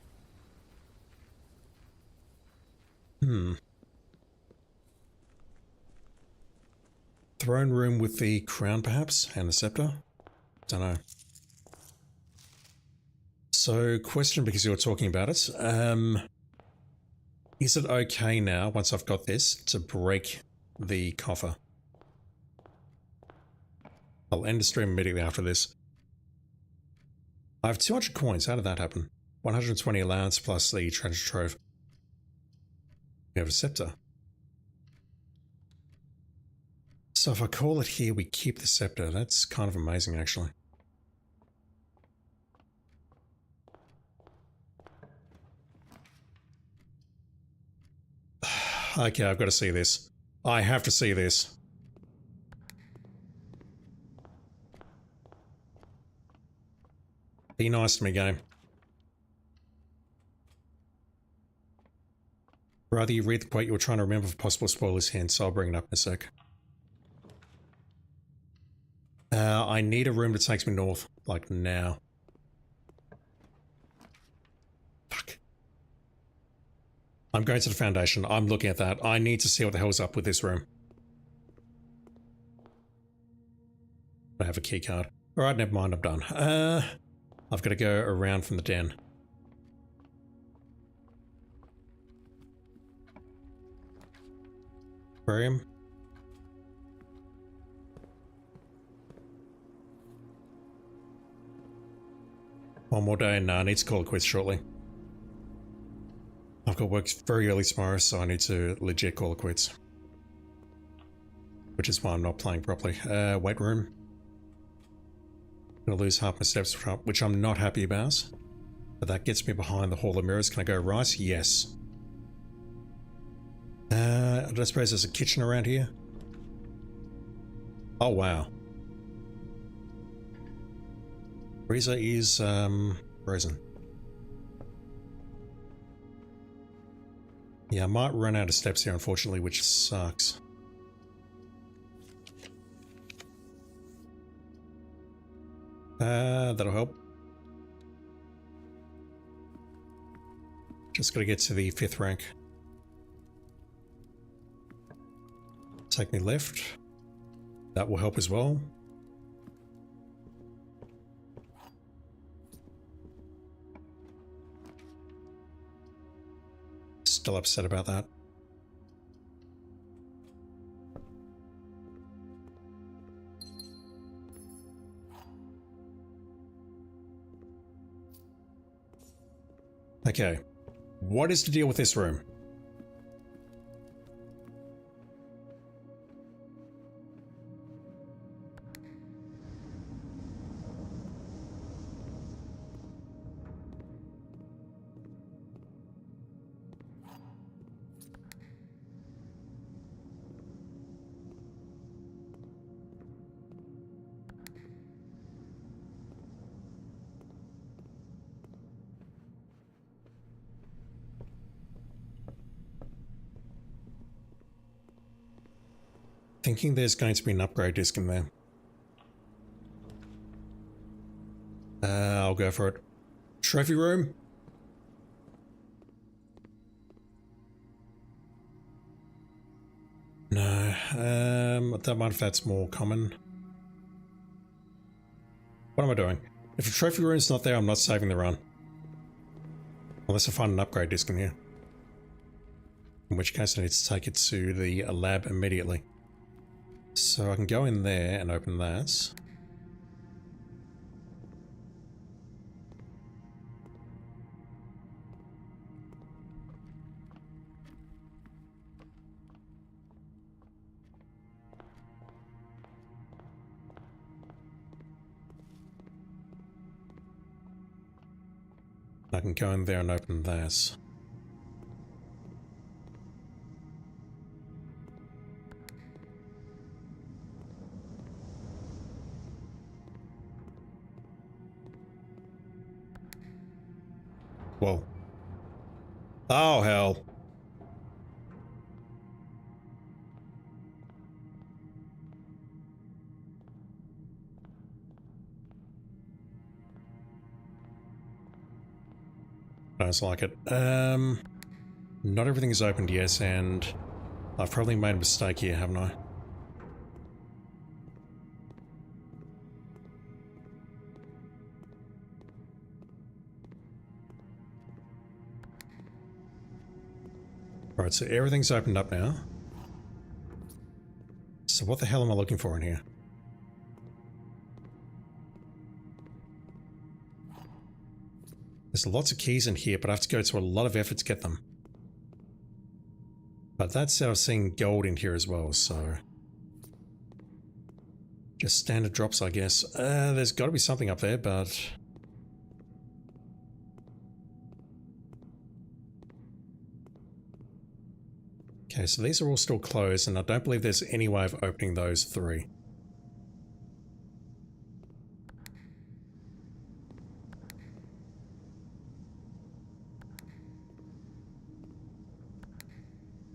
Throne room with the crown, perhaps, and the scepter? Don't know. So, question, because you were talking about it. Is it okay now, once I've got this, to break the coffer? I'll end the stream immediately after this. I have 200 coins. How did that happen? 120 allowance plus the treasure trove. We have a scepter. So if I call it here, we keep the scepter. That's kind of amazing, actually. Okay, I've got to see this. I have to see this. Be nice to me, game. Rather you read the quote you were trying to remember for possible spoilers, hence I'll bring it up in a sec. I need a room that takes me north, like now. Fuck. I'm going to the foundation. I'm looking at that. I need to see what the hell's up with this room. I have a key card. Alright, never mind, I'm done. I've got to go around from the den. Aquarium. One more day and I need to call it quits shortly. I've got work very early tomorrow, so I need to legit call it quits. Which is why I'm not playing properly. Weight room. Gonna lose half my steps, which I'm not happy about. But that gets me behind the Hall of Mirrors. Can I go right? Yes. I suppose there's a kitchen around here. Oh, wow. Freezer is, frozen. Yeah, I might run out of steps here, unfortunately, which sucks. That'll help. Just gotta get to the 5th rank. Take me left. That will help as well. Still upset about that. Okay. What is the deal with this room? Thinking there's going to be an upgrade disc in there. I'll go for it. Trophy room? No. I don't mind if that's more common. What am I doing? If a trophy room's not there, I'm not saving the run. Unless I find an upgrade disc in here. In which case I need to take it to the lab immediately. So I can go in there and open that. I can go in there and open that. Whoa. Oh, hell. Don't like it. Not everything is opened, yes, and I've probably made a mistake here, haven't I? Alright, so everything's opened up now. So what the hell am I looking for in here? There's lots of keys in here, but I have to go to a lot of effort to get them. But that's how I was seeing gold in here as well, so... just standard drops, I guess. There's got to be something up there, but... okay, so these are all still closed, and I don't believe there's any way of opening those three.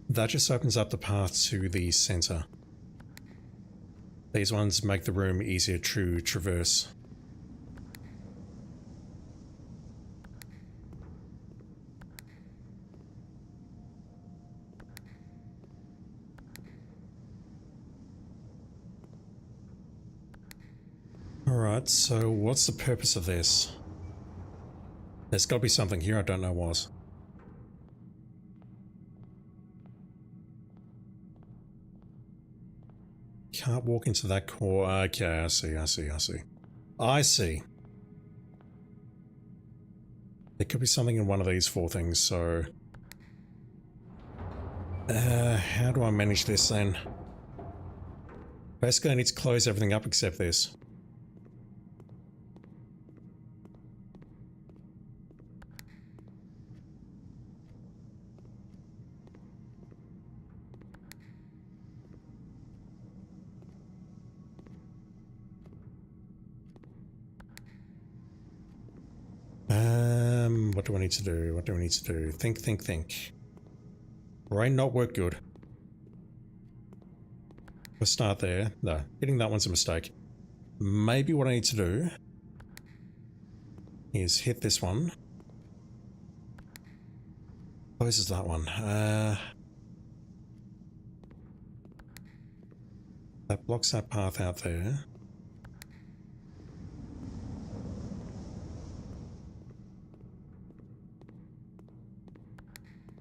That just opens up the path to the center. These ones make the room easier to traverse. Alright, so what's the purpose of this? There's got to be something here I don't know what. Can't walk into that core. Okay, I see. I see. There could be something in one of these four things, so... how do I manage this then? Basically I need to close everything up except this. What do I need to do? What do I need to do? Think. Rain not work good. We'll start there. No, hitting that one's a mistake. Maybe what I need to do is hit this one. Closes that one. That blocks that path out there.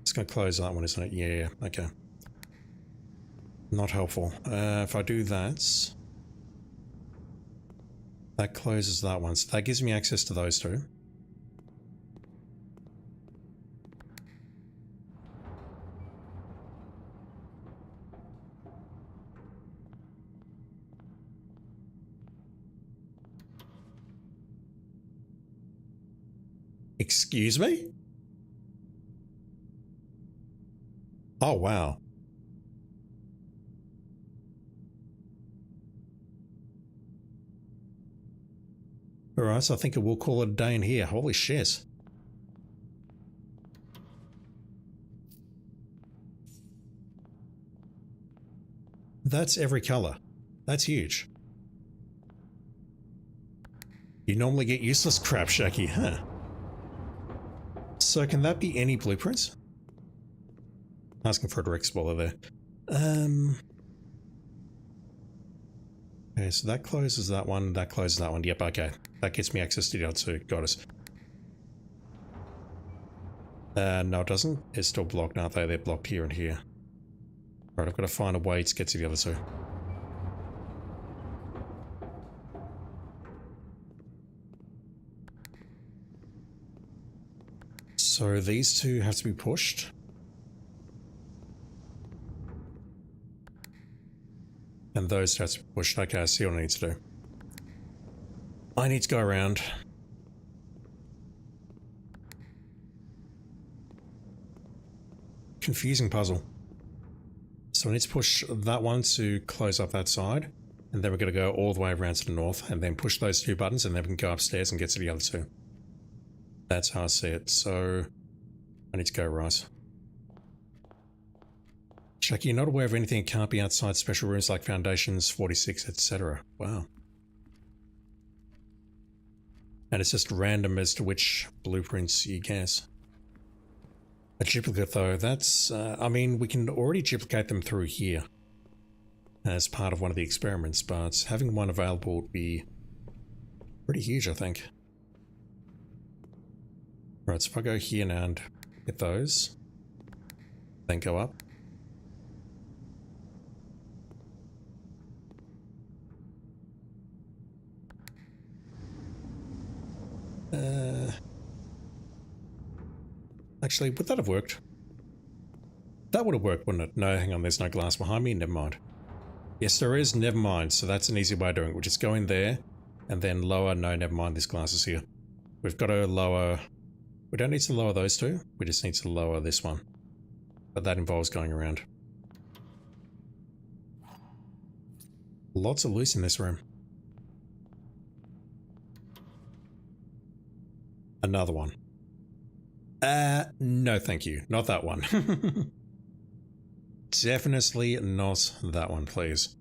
It's going to close that one, isn't it? Yeah, okay. Not helpful. If I do that, that closes that one. So that gives me access to those two. Excuse me? Oh, wow. Alright, so I think we'll call it a day in here. Holy shit. That's every color. That's huge. You normally get useless crap, Shaki, huh? So can that be any blueprints? Asking for a direct spoiler there. Okay, so that closes that one, that closes that one. Yep, okay. That gets me access to the other two. Got us. No, it doesn't. It's still blocked, aren't they? They're blocked here and here. Right, I've got to find a way to get to the other two. So these two have to be pushed. And those have to be pushed. Okay, I see what I need to do. I need to go around. Confusing puzzle. So I need to push that one to close up that side. And then we're going to go all the way around to the north and then push those two buttons and then we can go upstairs and get to the other two. That's how I see it. So I need to go right. Shaki, you're not aware of anything that can't be outside special rooms like foundations, 46, etc. Wow. And it's just random as to which blueprints you guess. A duplicate though, that's, I mean, we can already duplicate them through here as part of one of the experiments, but having one available would be pretty huge, I think. Right, so if I go here now and get those, then go up. Actually, would that have worked? That would have worked, wouldn't it? No, hang on, there's no glass behind me, never mind. Yes, there is, never mind, so that's an easy way of doing it. We'll just go in there, and then lower, no, never mind, this glass is here. We've got to lower, we don't need to lower those two, we just need to lower this one. But that involves going around. Lots of loose in this room. Another one. No thank you. Not that one. Definitely not that one, please.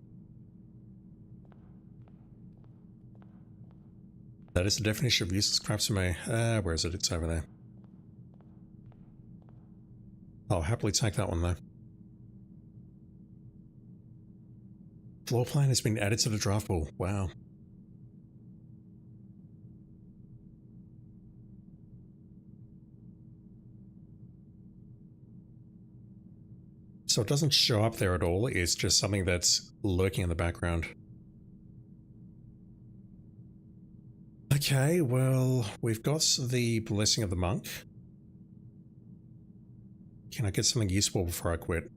That is the definition of useless crap to me. Where is it? It's over there. I'll happily take that one though. Floor plan has been added to the draft pool. Wow. So it doesn't show up there at all, it's just something that's lurking in the background. Okay, well, we've got the Blessing of the Monk. Can I get something useful before I quit?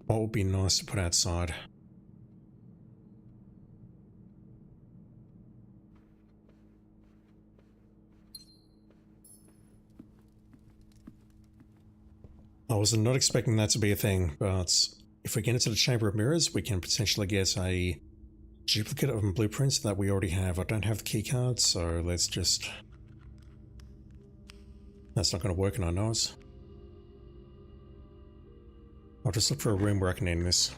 What would be nice to put outside? I was not expecting that to be a thing, but if we get into the Chamber of Mirrors, we can potentially get a duplicate of blueprints that we already have. I don't have the keycard, so let's just... That's not going to work, and I know it. I'll just look for a room where I can end this.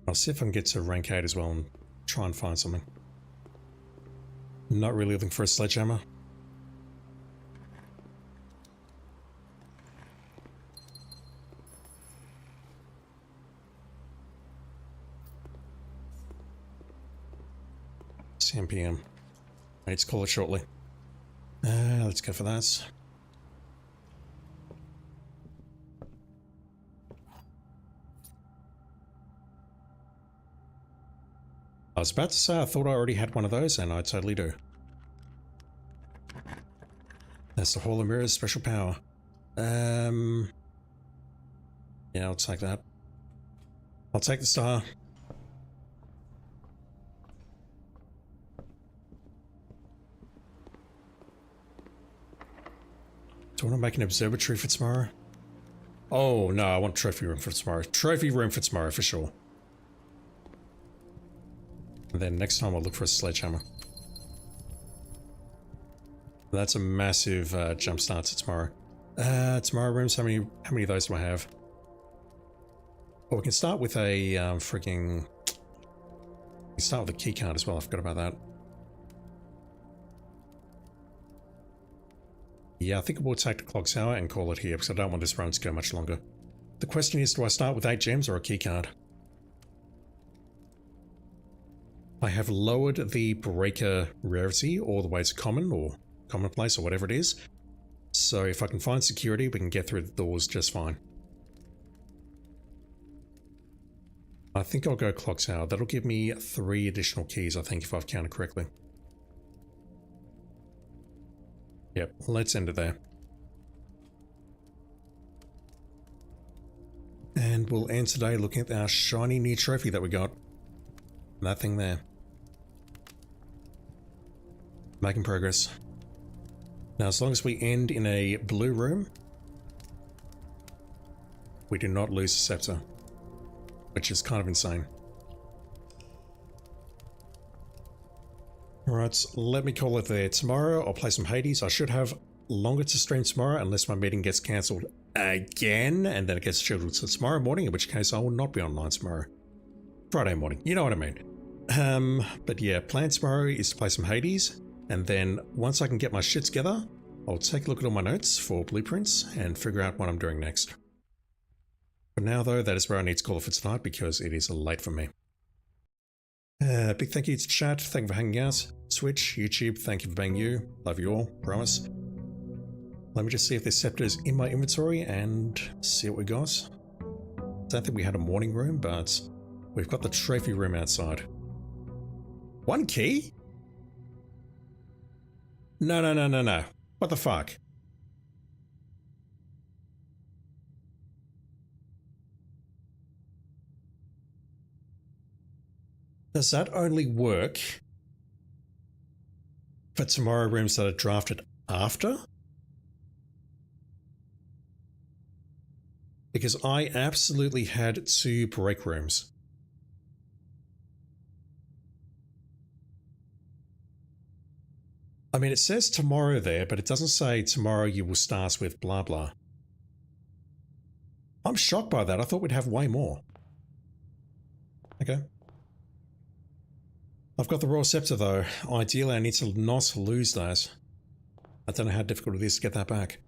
I'll see if I can get to rank 8 as well and try and find something. Not really looking for a sledgehammer. It's 10 PM. I need to call it shortly. Let's go for that. I was about to say I thought I already had one of those, and I totally do. That's the Hall of Mirrors special power. Yeah, I'll take that. I'll take the star. Do I want to make an observatory for tomorrow? Oh, no, I want trophy room for tomorrow. Trophy room for tomorrow, for sure. And then next time I'll look for a sledgehammer. That's a massive jump start to tomorrow. Tomorrow rooms, how many of those do I have? Well, we can start with a freaking... We can start with a keycard as well, I forgot about that. Yeah, I think we'll take the clock tower and call it here because I don't want this run to go much longer. The question is, do I start with 8 gems or a keycard? I have lowered the breaker rarity all the way to common or commonplace or whatever it is. So if I can find security, we can get through the doors just fine. I think I'll go clock tower. That'll give me 3 additional keys, I think, if I've counted correctly. Yep, let's end it there. And we'll end today looking at our shiny new trophy that we got. That thing there. Making progress. Now, as long as we end in a blue room, we do not lose the scepter, which is kind of insane. Alright, let me call it there. Tomorrow I'll play some Hades. I should have longer to stream tomorrow unless my meeting gets cancelled again and then it gets scheduled to tomorrow morning, in which case I will not be online tomorrow. Friday morning, you know what I mean. But yeah, plan tomorrow is to play some Hades, and then once I can get my shit together, I'll take a look at all my notes for blueprints and figure out what I'm doing next. For now though, that is where I need to call it for tonight because it is late for me. Big thank you to chat, thank you for hanging out. Twitch, YouTube, thank you for being you. Love you all, promise. Let me just see if there's scepters in my inventory and see what we got. Don't think we had a morning room, but we've got the trophy room outside. One key? No. What the fuck? Does that only work for tomorrow rooms that are drafted after? Because I absolutely had 2 break rooms. I mean, it says tomorrow there, but it doesn't say tomorrow you will start with blah blah. I'm shocked by that. I thought we'd have way more. Okay. I've got the Royal Scepter though. Ideally, I need to not lose that. I don't know how difficult it is to get that back.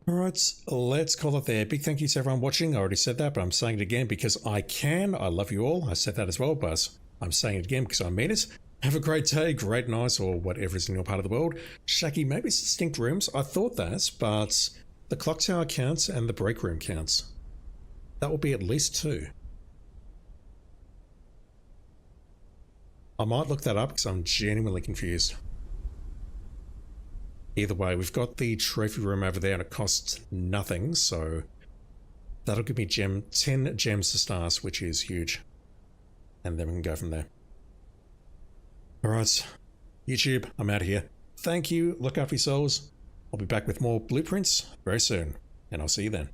Alright, let's call it there. Big thank you to everyone watching. I already said that, but I'm saying it again because I can. I love you all. I said that as well, but I'm saying it again because I mean it. Have a great day, great night, or whatever is in your part of the world. Shaggy, maybe it's distinct rooms. I thought that, but the clock tower counts and the break room counts. That will be at least 2. I might look that up because I'm genuinely confused. Either way, we've got the trophy room over there and it costs nothing, so that'll give me 10 gems to start, which is huge. And then we can go from there. Alright, YouTube, I'm out of here. Thank you, look after yourselves. I'll be back with more blueprints very soon, and I'll see you then.